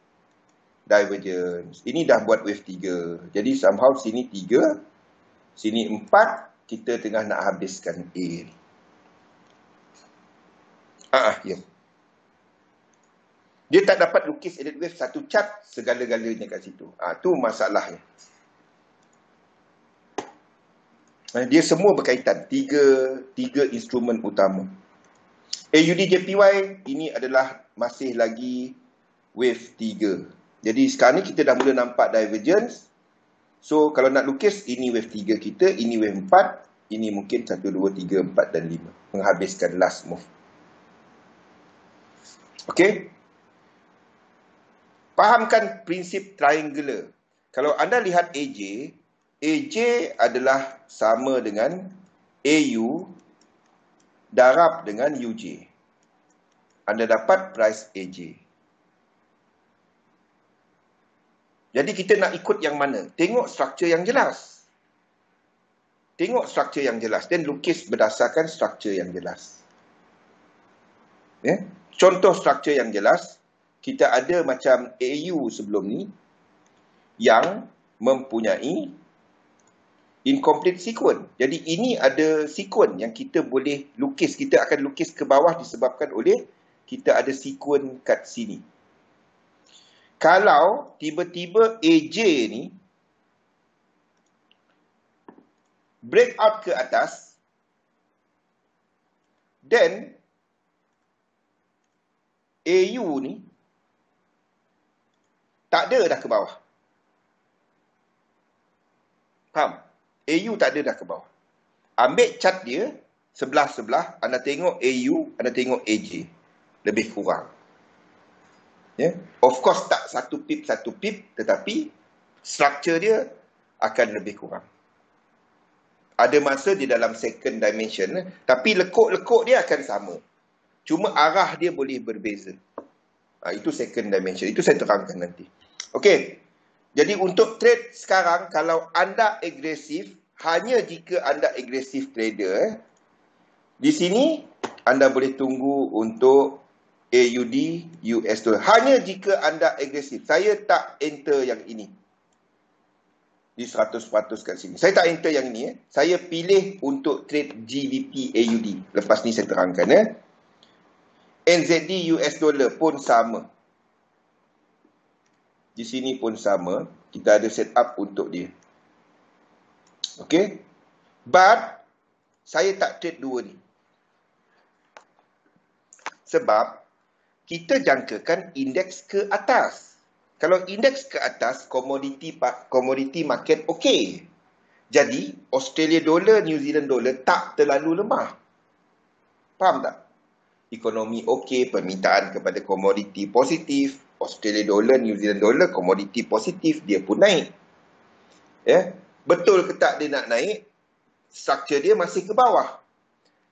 Ini dah buat wave 3. Jadi somehow sini 3. Sini 4. Kita tengah nak habiskan A. Ya. Dia tak dapat lukis elite wave satu chart segala-galanya kat situ. Tu masalahnya. Dia semua berkaitan. Tiga instrumen utama. AUD JPY ini adalah masih lagi wave 3. Jadi sekarang ni kita dah mula nampak divergence. So kalau nak lukis, ini wave 3 kita, ini wave 4, ini mungkin 1, 2, 3, 4 dan 5. Menghabiskan last move. Okey? Fahamkan prinsip triangular. Kalau anda lihat AJ adalah sama dengan AU darab dengan UJ. Anda dapat price AJ. Jadi kita nak ikut yang mana? Tengok struktur yang jelas. Dan lukis berdasarkan struktur yang jelas. Contoh struktur yang jelas, kita ada macam AU sebelum ni yang mempunyai incomplete sequence. Jadi ini ada sequence yang kita boleh lukis. Kita akan lukis ke bawah disebabkan oleh kita ada sequence kat sini. Kalau tiba-tiba AJ ni breakout ke atas, then AU ni tak ada dah ke bawah. Faham? AU tak ada dah ke bawah. Ambil chart dia, sebelah-sebelah, anda tengok AU, anda tengok AJ. Lebih kurang. Of course tak satu pip, tetapi struktur dia akan lebih kurang. Ada masa di dalam second dimension, tapi lekuk-lekuk dia akan sama. Cuma arah dia boleh berbeza. Itu second dimension. Itu saya terangkan nanti. Okey. Jadi untuk trade sekarang, kalau anda agresif, hanya jika anda agresif trader, di sini anda boleh tunggu untuk AUD US dollar. Hanya jika anda agresif. Saya tak enter yang ini. Di 100% kat sini. Saya tak enter yang ini. Saya pilih untuk trade GBP AUD. Lepas ni saya terangkan. NZD US dollar pun sama. Di sini pun sama. Kita ada set up untuk dia. Okay. But, saya tak trade dua ni. Sebab, kita jangkakan indeks ke atas. Kalau indeks ke atas, commodity market okey. Jadi, Australia dollar, New Zealand dollar tak terlalu lemah. Faham tak? Ekonomi okey, permintaan kepada komoditi positif. Australia dollar, New Zealand dollar, komoditi positif, dia pun naik. Betul ke tak dia nak naik? Struktur dia masih ke bawah.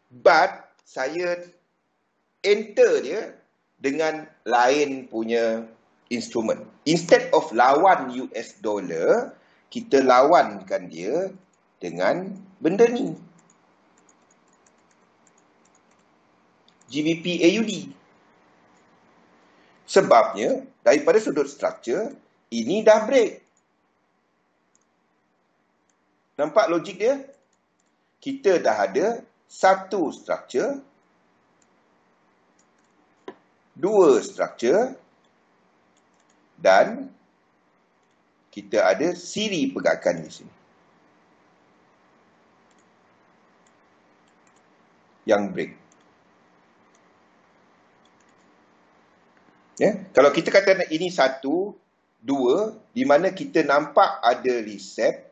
But, saya enter dia dengan lain punya instrumen. Instead of lawan US dollar, kita lawankan dia dengan benda ni. GBP AUD. Sebabnya, daripada sudut struktur, ini dah break. Nampak logik dia? Kita dah ada satu struktur, dua struktur, dan kita ada siri pergerakan di sini. yang break. Kalau kita kata ini 1, 2, di mana kita nampak ada reset,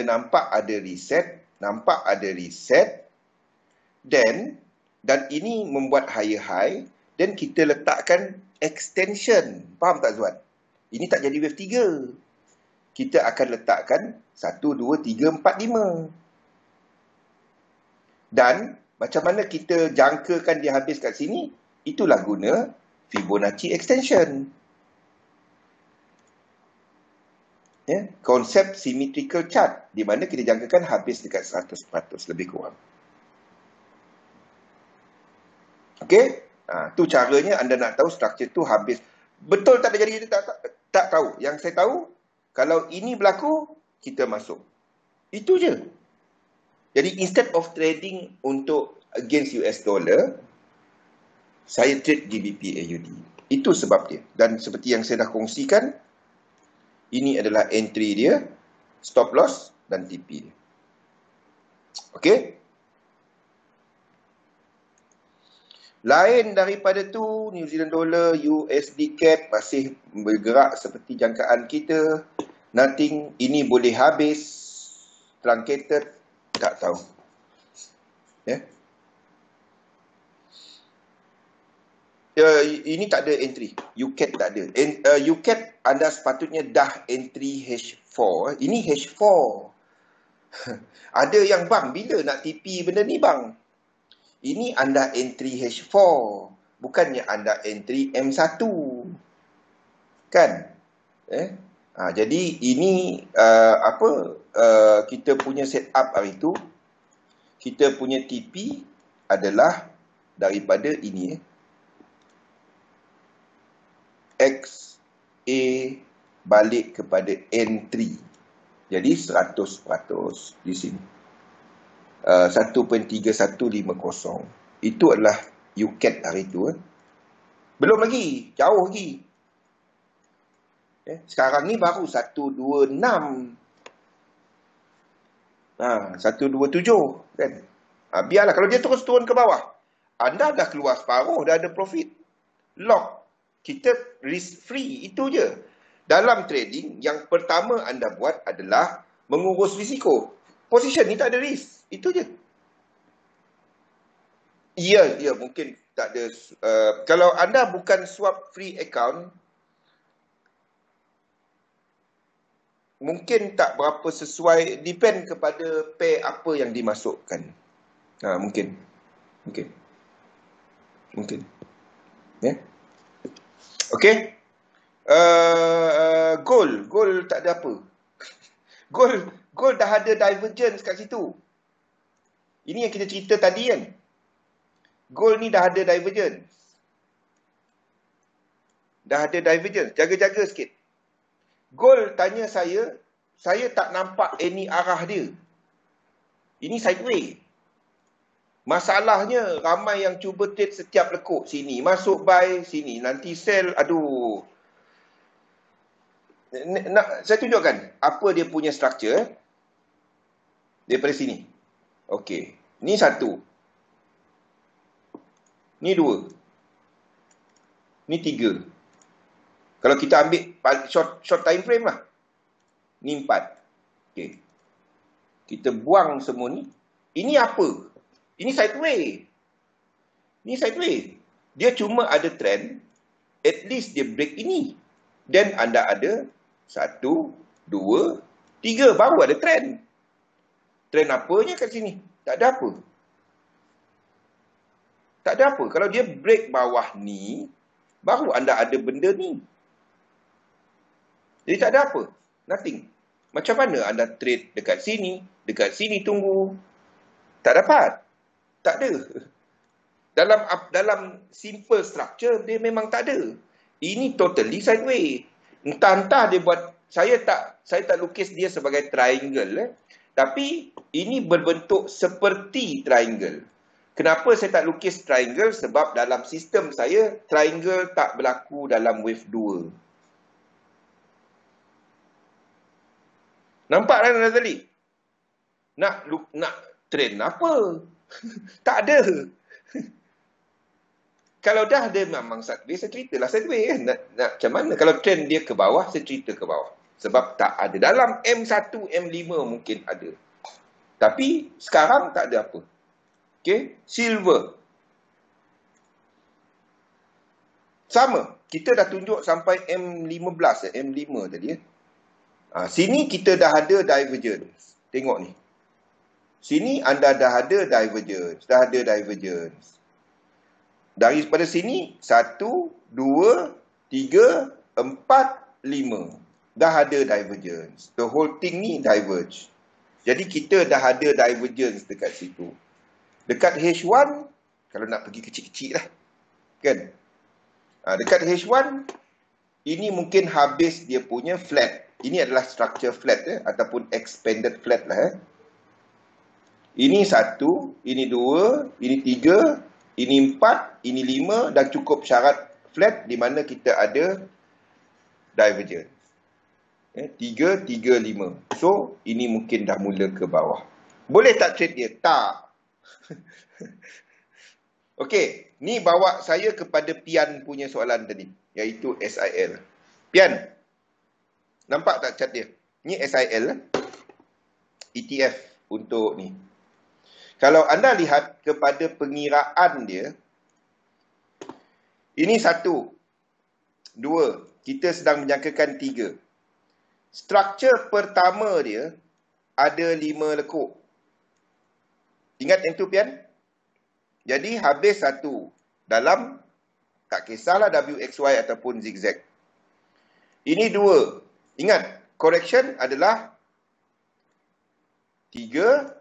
nampak ada reset, dan ini membuat higher high, dan kita letakkan extension. Faham tak Zuan? Ini tak jadi wave 3. Kita akan letakkan 1, 2, 3, 4, 5. Dan macam mana kita jangkakan dia habis kat sini? Itulah guna Fibonacci extension. Konsep symmetrical chart, di mana kita jangkakan habis dekat 100% lebih kurang. Okey? Tu caranya anda nak tahu struktur tu habis. Betul tak ada jadi, tak tahu. Yang saya tahu, kalau ini berlaku, kita masuk. Itu je. Jadi instead of trading untuk against US dollar, saya trade GBP AUD. Itu sebab dia. Dan seperti yang saya dah kongsikan, ini adalah entry dia, stop loss dan TP dia. Okey? Lain daripada tu, New Zealand dollar, USD CAD masih bergerak seperti jangkaan kita. Nothing, ini boleh habis, truncated, tak tahu. Ini tak ada entry. UCAD tak ada. UCAD anda sepatutnya dah entry H4. Ini H4. Ada yang bang, bila nak TP benda ni bang? Ini anda entry H4. Bukannya anda entry M1. Kan? Jadi ini kita punya setup hari tu. Kita punya TP adalah daripada ini. XA balik kepada N3. Jadi 100% di sini. 1.3150. Itu adalah UCAD hari tu. Belum lagi, jauh lagi. Sekarang ni baru 126. 127 kan. Biarlah kalau dia terus turun ke bawah. Anda dah keluar separuh, dah ada profit. Lock. Kita risk free, itu je. Dalam trading, yang pertama anda buat adalah mengurus risiko. Position ni tak ada risk. Itu je. Ya, mungkin tak ada. Kalau anda bukan swap free account, mungkin tak berapa sesuai, depend kepada pair apa yang dimasukkan. Mungkin. Okey. Gold tak ada apa. Gold dah ada divergence kat situ. Ini yang kita cerita tadi kan. Gold ni dah ada divergence. Jaga-jaga sikit. Gold tanya saya tak nampak any arah dia. Ini sideways. Masalahnya ramai yang cuba trade setiap lekuk sini. Masuk buy sini, nanti sell. Aduh. Saya tunjukkan apa dia punya structure. Daripada sini. Okey. Ni 1. Ni 2. Ni 3. Kalau kita ambil short time frame lah. Ni 4. Okey. Kita buang semua ni. Ini apa? Ini sideways. Dia cuma ada trend. At least dia break ini. Dan anda ada 1, 2, 3. Baru ada trend. Trend apanya kat sini? Tak ada apa. Kalau dia break bawah ni, baru anda ada benda ni. Jadi tak ada apa. Nothing. Macam mana anda trade dekat sini tunggu. Tak dapat. Tak ada. Dalam simple structure, dia memang tak ada. Ini totally sideways. Entah dia buat, saya tak lukis dia sebagai triangle. Tapi, ini berbentuk seperti triangle. Kenapa saya tak lukis triangle? Sebab dalam sistem saya, triangle tak berlaku dalam wave 2. Nampak kan Razali? Nak trend apa? Tak ada. Kalau dah ada memang sideways, saya ceritalah sideways kan. Nak macam mana? Kalau trend dia ke bawah, saya cerita ke bawah. Sebab tak ada. Dalam M1, M5 mungkin ada. Tapi sekarang tak ada apa. Okay? Silver. Sama. Kita dah tunjuk sampai M15, M5 tadi. Sini kita dah ada divergence. Tengok ni. Sini anda dah ada divergence. Daripada sini, 1, 2, 3, 4, 5. Dah ada divergence. The whole thing ni diverge. Jadi kita dah ada divergence dekat situ. Dekat H1, kalau nak pergi kecil-kecil lah. Kan? Dekat H1, ini mungkin habis dia punya flat. Ini adalah structure flat ataupun expanded flat lah. Ini 1, ini 2, ini 3, ini 4, ini 5 dan cukup syarat flat di mana kita ada divergence. 3, 3, 5. So, ini mungkin dah mula ke bawah. Boleh tak trade dia? Tak. Okey, ni bawa saya kepada Pian punya soalan tadi, iaitu SIL. Pian, nampak tak chart dia? Ni SIL, ETF untuk ni. Kalau anda lihat kepada pengiraan dia, ini 1, 2, kita sedang menjangkakan 3. Struktur pertama dia ada 5 lekuk. Ingat yang tu, Pian? Jadi habis 1 dalam, tak kisahlah WXY ataupun zigzag. Ini 2. Ingat, correction adalah 3,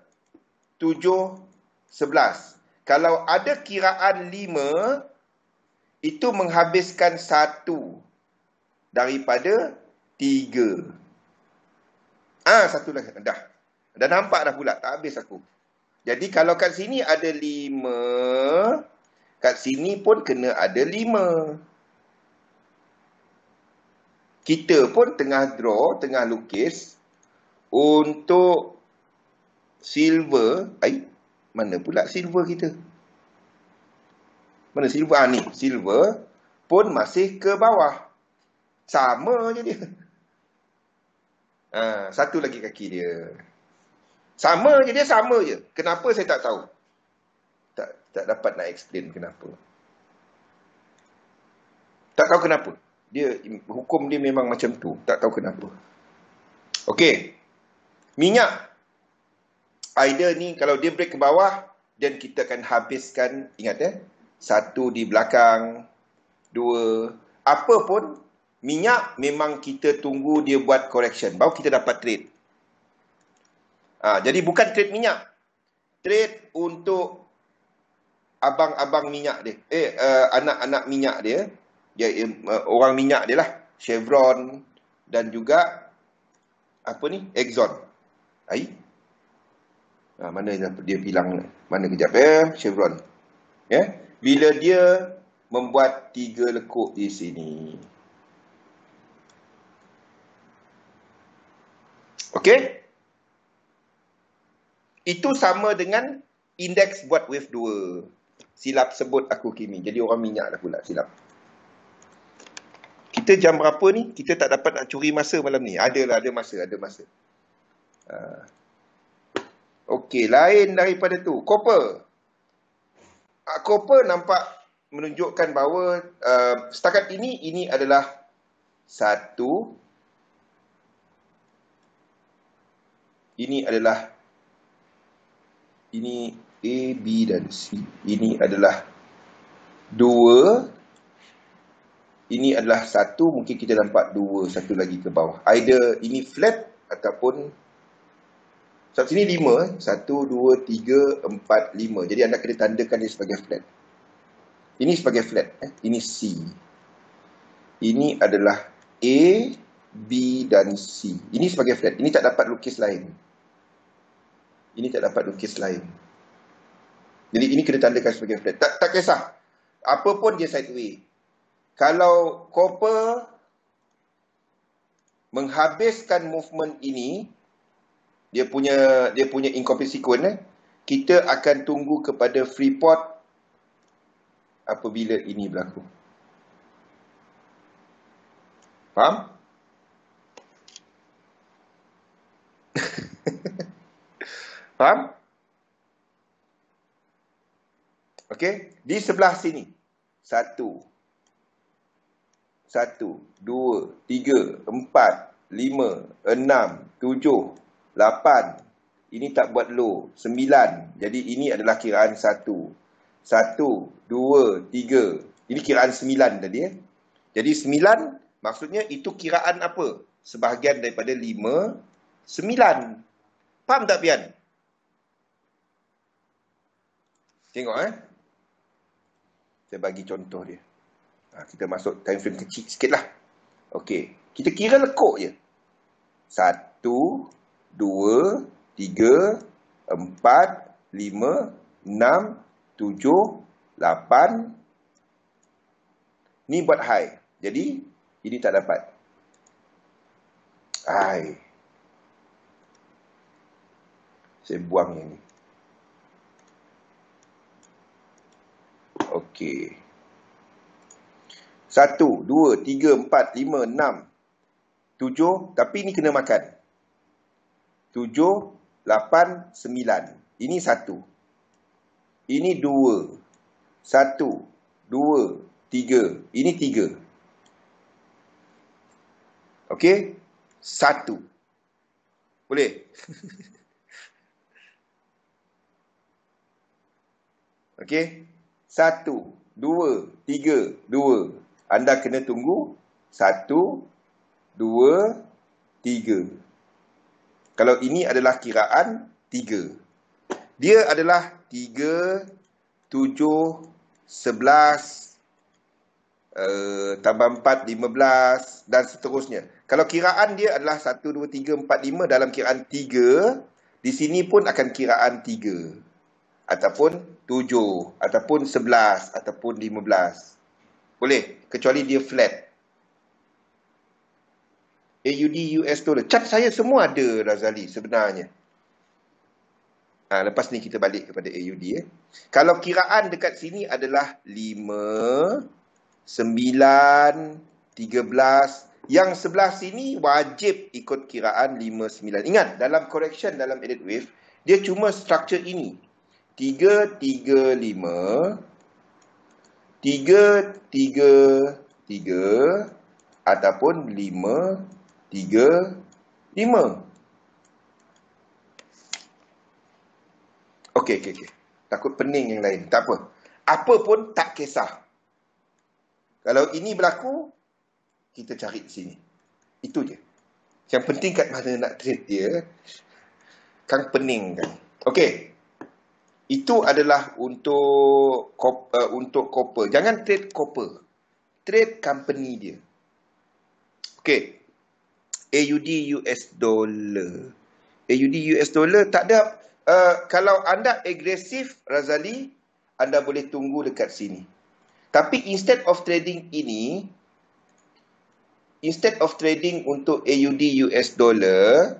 7, 11. Kalau ada kiraan 5, itu menghabiskan 1 daripada 3. 1 lagi. Dah nampak dah pula. Tak habis aku. Jadi kalau kat sini ada 5, kat sini pun kena ada 5. Kita pun tengah draw, tengah lukis untuk silver. Mana pula silver kita? Mana silver? Ni, silver pun masih ke bawah. Sama je dia. 1 lagi kaki dia. Sama je dia, sama je. Kenapa saya tak tahu? Tak dapat nak explain kenapa. Tak tahu kenapa. Hukum dia memang macam tu. Tak tahu kenapa. Okey. Minyak. Either ni kalau dia break ke bawah, dan kita akan habiskan, ingat 1 di belakang, 2. Apa pun, minyak memang kita tunggu dia buat correction. Baru kita dapat trade. Jadi bukan trade minyak. Trade untuk abang-abang minyak dia. Anak-anak minyak dia. Orang minyak dia lah. Chevron dan juga apa ni? Exxon. Mana dia bilang? Mana kejap Chevron. Bila dia membuat 3 lekuk di sini. Okey? Itu sama dengan indeks buat wave 2. Silap sebut aku Kimi. Jadi orang minyak dah pula silap. Kita jam berapa ni? Kita tak dapat nak curi masa malam ni. Ada masa. Okey, lain daripada tu. Copper. Copper nampak menunjukkan bahawa setakat ini adalah 1. Ini A, B dan C. Ini adalah 2. Ini adalah 1. Mungkin kita nampak 2. 1 lagi ke bawah. Either ini flat ataupun sampai sini 5. 1, 2, 3, 4, 5. Jadi anda kena tandakan dia sebagai flat. Ini sebagai flat. Ini C. Ini adalah A, B dan C. Ini sebagai flat. Ini tak dapat lukis lain. Jadi ini kena tandakan sebagai flat. Tak kisah. Apa pun dia sideways. Kalau copper menghabiskan movement ini, dia punya incomplete sequence. Kita akan tunggu kepada Freeport apabila ini berlaku. Faham? Faham? Okey, di sebelah sini. 1 2 3 4 5 6 7 8. Ini tak buat low. 9. Jadi ini adalah kiraan 1 2 3. Ini kiraan 9 tadi. Jadi 9 maksudnya itu kiraan apa? Sebahagian daripada 5 9. Faham tak, Pian? Tengok saya bagi contoh dia. Kita masuk time frame kecil sikit lah. Okey. Kita kira lekuk je. 1, 2, 3, 4, 5, 6, 7, 8. Ni buat high. Jadi, ini tak dapat. High. Saya buang yang ni. Okey. 1, 2, 3, 4, 5, 6, 7. Tapi ni kena makan. 7, 8, 9. Ini 1. Ini 2. 1, 2, 3. Ini 3. Okey. 1. Boleh? Okey. 1, 2, 3, 2. Anda kena tunggu 1, 2, 3. Kalau ini adalah kiraan 3. Dia adalah 3, 7, 11, tambah 4, 15 dan seterusnya. Kalau kiraan dia adalah 1, 2, 3, 4, 5 dalam kiraan 3, di sini pun akan kiraan 3. Ataupun 7, ataupun 11, ataupun 15. Boleh, kecuali dia flat. AUD US dollar. Chart saya semua ada, Razali, sebenarnya. Lepas ni kita balik kepada AUD. Kalau kiraan dekat sini adalah 5, 9, 13. Yang sebelah sini wajib ikut kiraan 5, 9. Ingat, dalam correction, dalam edit wave, dia cuma structure ini. 3, 3, 5. 3, 3, 3. Ataupun 5, 3, 5. Okey. Takut pening yang lain. Tak apa. Apa pun tak kisah. Kalau ini berlaku, kita cari di sini. Itu je. Yang penting kat mana nak trade dia. Kang pening kan. Okey. Itu adalah untuk copper. Jangan trade copper. Trade company dia. Okey. AUD US dollar. AUD US dollar tak ada. Kalau anda agresif, Razali, anda boleh tunggu dekat sini. Tapi instead of trading ini, instead of trading untuk AUD US dollar,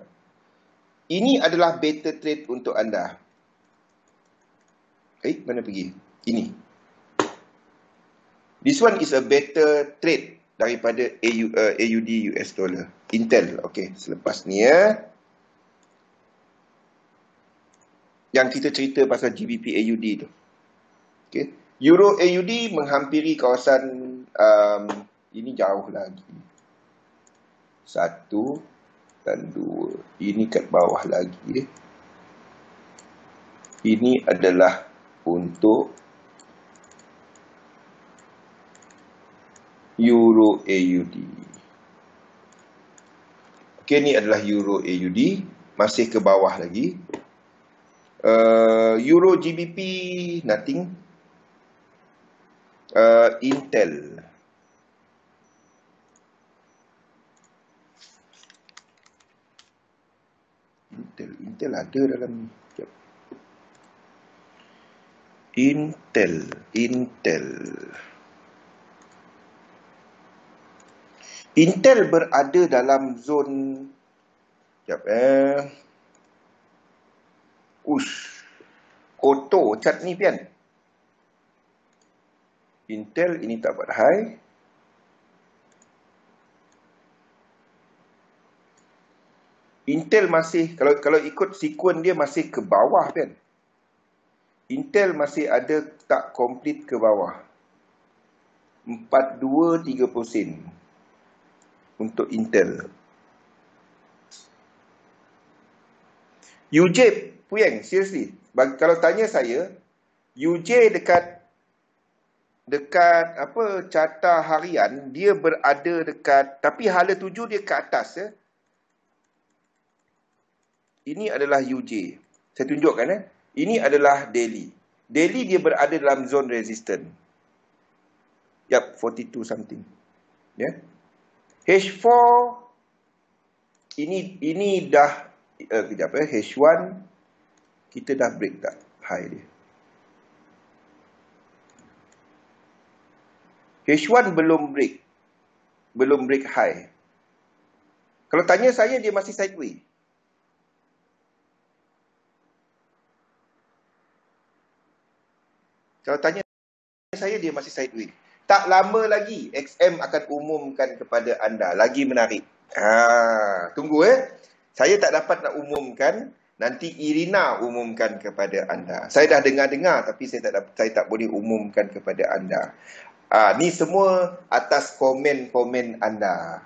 ini adalah better trade untuk anda. Mana pergi? Ini. This one is a better trade daripada AUD US dollar. Intel. Okey, selepas ni yang kita cerita pasal GBP AUD tu. Okey. Euro AUD menghampiri kawasan ini jauh lagi. 1 dan 2. Ini kat bawah lagi. Ini adalah untuk Euro AUD. Okey, ni adalah Euro AUD. Masih ke bawah lagi. Euro GBP, nothing. Intel. Intel ada dalam ni. Intel. Intel berada dalam zon. Ush. Kotor cat ni pian. Intel ini tak buat high. Intel masih, kalau ikut sekuen dia masih ke bawah kan. Intel masih ada tak komplit ke bawah. 42.30 sen untuk Intel. UJ Puyeng, seriously. Kalau tanya saya, UJ dekat apa carta harian, dia berada dekat, tapi hala 7 dia ke atas ya. Ini adalah UJ. Saya tunjukkan ya. Ini adalah daily. Daily dia berada dalam zone resistant. Yap, 42 something. Ya. H4 ini dah kejap ya. H1 kita dah break tak high dia. H1 belum break. Belum break high. Kalau tanya saya, dia masih sideways. Kalau tanya saya, dia masih sideways. Tak lama lagi, XM akan umumkan kepada anda. Lagi menarik. Tunggu Saya tak dapat nak umumkan. Nanti Irina umumkan kepada anda. Saya dah dengar-dengar, tapi saya tak boleh umumkan kepada anda. Ni semua atas komen-komen anda.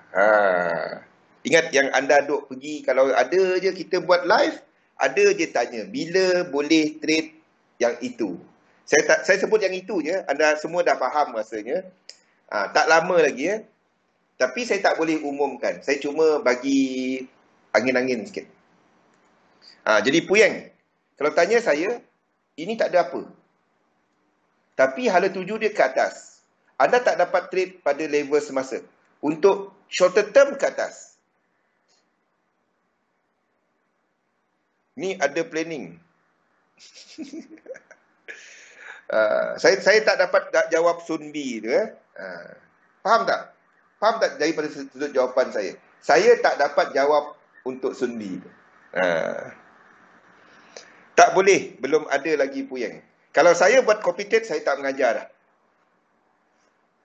Ingat yang anda duk pergi, kalau ada je kita buat live, ada je tanya, bila boleh trade yang itu? Saya sebut yang itu je, anda semua dah faham rasanya. Tak lama lagi Tapi saya tak boleh umumkan. Saya cuma bagi angin-angin sikit. Jadi Puyeng, kalau tanya saya, ini tak ada apa. Tapi hala 7 dia ke atas. Anda tak dapat trade pada level semasa. Untuk shorter term ke atas. Ni ada planning. Saya tak dapat jawab Sunbi tu Faham tak? Faham tak daripada sudut jawapan saya? Saya tak dapat jawab untuk Sunbi tu. Tak boleh, belum ada lagi Puyeng. Kalau saya buat copy trade, saya tak mengajar dah.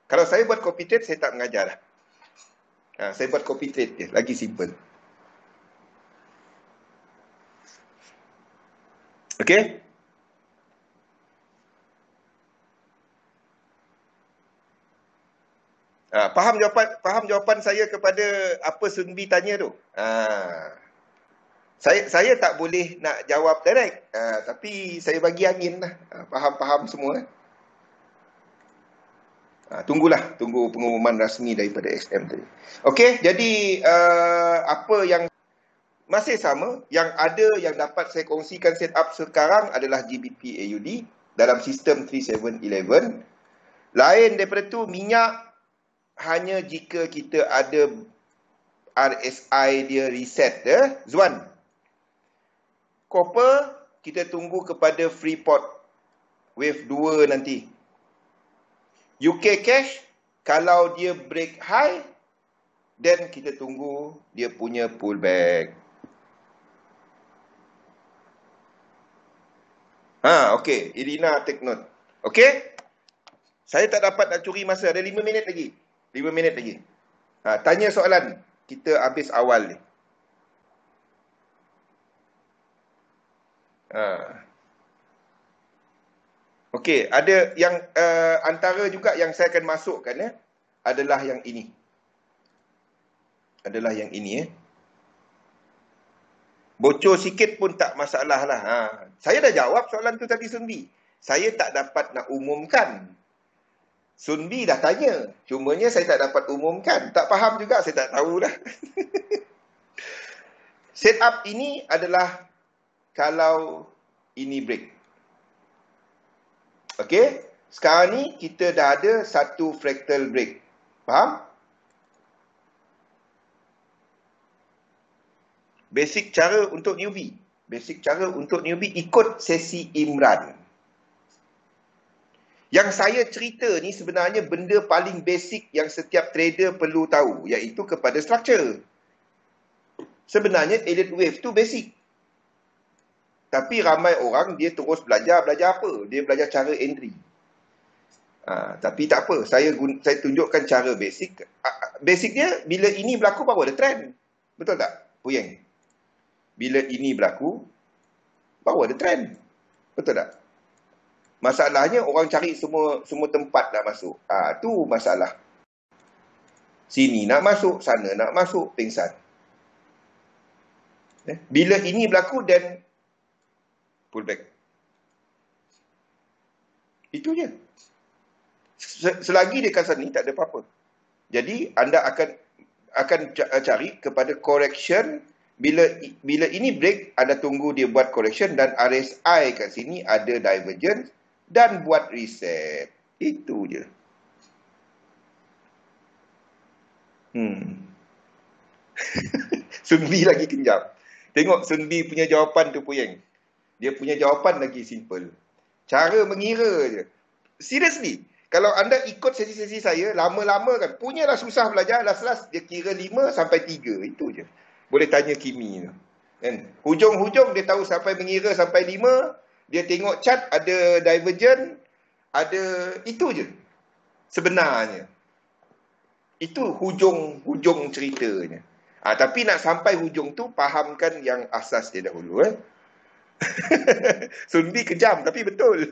Kalau saya buat copy trade, saya tak mengajar dah. Saya buat copy trade je, lagi simple. Okey? Faham jawapan saya kepada apa Sunbi tanya tu? Saya tak boleh nak jawab direct. Tapi saya bagi angin lah. Faham semua. Tunggu pengumuman rasmi daripada XM tadi. Okey, jadi apa yang masih sama, yang ada yang dapat saya kongsikan setup sekarang adalah GBP AUD dalam sistem 3711. Lain daripada tu, minyak hanya jika kita ada RSI dia reset Zuan. Copper kita tunggu kepada Freeport wave 2 nanti. UK cash kalau dia break high, then kita tunggu dia punya pullback. Okey, Irina take note. Okey? Saya tak dapat nak curi masa, ada 5 minit lagi. 5 minit lagi. Tanya soalan. Kita habis awal ni. Okey, ada yang antara juga yang saya akan masukkan adalah yang ini. Bocor sikit pun tak masalah lah. Saya dah jawab soalan tu tadi Sunbi. Saya tak dapat nak umumkan. Sunbi dah tanya. Cumanya saya tak dapat umumkan. Tak faham juga, saya tak tahulah. Setup ini adalah kalau ini break. Okey. Sekarang ni kita dah ada satu fractal break. Faham? Basic cara untuk newbie. Ikut sesi Imran. Yang saya cerita ni sebenarnya benda paling basic yang setiap trader perlu tahu, iaitu kepada structure. Sebenarnya elliott wave tu basic. Tapi ramai orang dia terus belajar apa? Dia belajar cara entry. Tapi tak apa, saya tunjukkan cara basic. Basic dia, bila ini berlaku baru ada trend. Betul tak, Puyeng? Bila ini berlaku, baru ada trend. Betul tak? Masalahnya orang cari semua tempat nak masuk. Tu masalah. Sini nak masuk, sana nak masuk, pingsan. Bila ini berlaku, then pull back. Itu je. Selagi dia kawasan ni, tak ada apa-apa. Jadi, anda akan cari kepada correction. Bila ini break, anda tunggu dia buat correction dan RSI kat sini ada divergence dan buat reset. Itu je. Sunbi lagi kejam. Tengok Sunbi punya jawapan tu, Puyeng. Dia punya jawapan lagi simple. Cara mengira je. Seriously. Kalau anda ikut sesi-sesi saya, lama-lama kan, punyalah susah belajar, last-last dia kira 5 sampai 3. Itu je. Boleh tanya Kimi tu. Kan? Hujung-hujung dia tahu sampai mengira sampai 5, dia tengok chart, ada divergent, ada, itu je. Sebenarnya. Itu hujung ceritanya. Tapi nak sampai hujung tu, fahamkan yang asas dia dahulu. Sunbi kejam, tapi betul.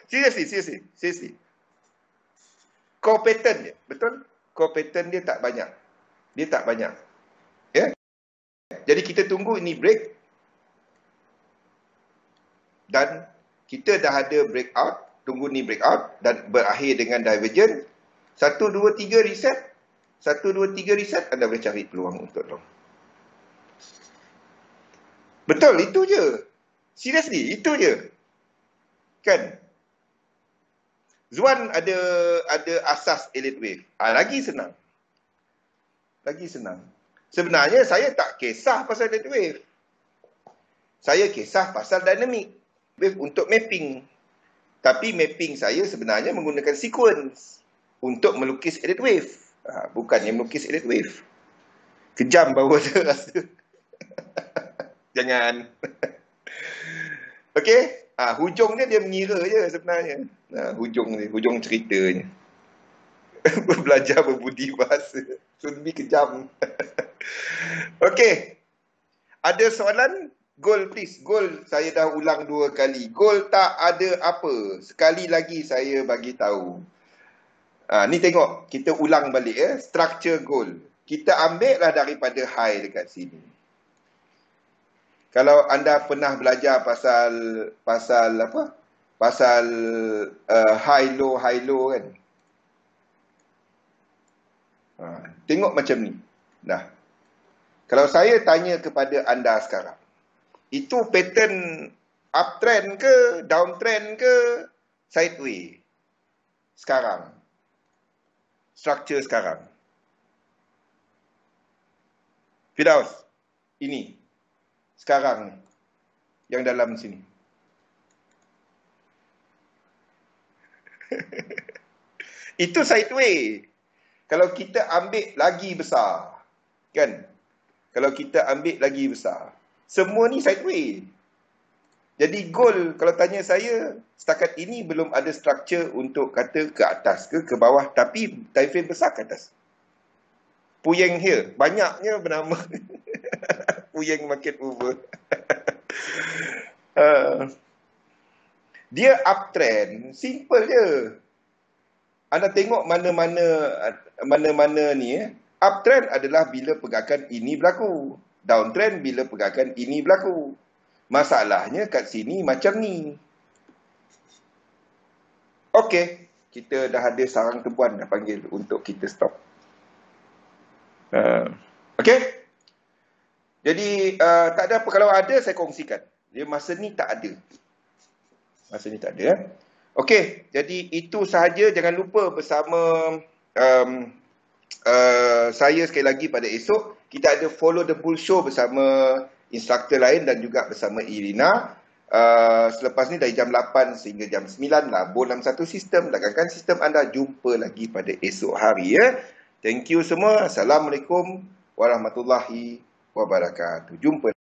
Seriously. Core pattern dia, betul? Core pattern dia tak banyak. Ya? Jadi kita tunggu ini break. Dan kita dah ada breakout. Tunggu ni breakout. Dan berakhir dengan divergent. 1, 2, 3 reset. 1, 2, 3 reset. Anda boleh cari peluang untuk long. Betul, itu je. Seriously, itu je. Kan? Zuan ada asas elite wave. Lagi senang. Sebenarnya saya tak kisah pasal elite wave. Saya kisah pasal dynamic wave untuk mapping. Tapi mapping saya sebenarnya menggunakan sequence untuk melukis elite wave. Bukannya melukis elite wave. Kejam baru ada rasa. Jangan. Okey? Hujungnya dia mengira je sebenarnya. Hujung ceritanya. Belajar berbudi bahasa. Sunbi kejam. Okey. Ada soalan? Goal please. Goal saya dah ulang 2 kali. Goal tak ada apa. Sekali lagi saya bagi tahu. Ni tengok. Kita ulang balik structure goal. Kita ambil lah daripada high dekat sini. Kalau anda pernah belajar pasal apa? Pasal high low kan. Tengok macam ni. Nah. Kalau saya tanya kepada anda sekarang, itu pattern uptrend ke, downtrend ke, sideway? Sekarang. Structure sekarang. Firdaus, ini. Sekarang yang dalam sini. Itu sideway. Kalau kita ambil lagi besar, kan? Kalau kita ambil lagi besar, semua ni sideway. Jadi goal, kalau tanya saya, setakat ini belum ada structure untuk kata ke atas ke bawah, tapi time frame besar ke atas. Puyeng here, banyaknya bernama. Puyeng market over. Dia uptrend, simple je. Anda tengok mana-mana ni. Uptrend adalah bila pergerakan ini berlaku. Downtrend bila pergerakan ini berlaku. Masalahnya kat sini macam ni. Okey, kita dah ada sarang tebuan dah panggil untuk kita stop. Okey. Jadi, tak ada apa. Kalau ada, saya kongsikan. Dia masa ni tak ada. Okey, jadi itu sahaja. Jangan lupa bersama saya sekali lagi pada esok. Kita ada Follow the Bull Show bersama instruktor lain dan juga bersama Irina. Selepas ni dari jam 8 sehingga jam 9 lah. Dalam satu sistem. Dagangkan sistem anda. Jumpa lagi pada esok hari. Thank you semua. Assalamualaikum warahmatullahi wabarakatuh. Jumpa.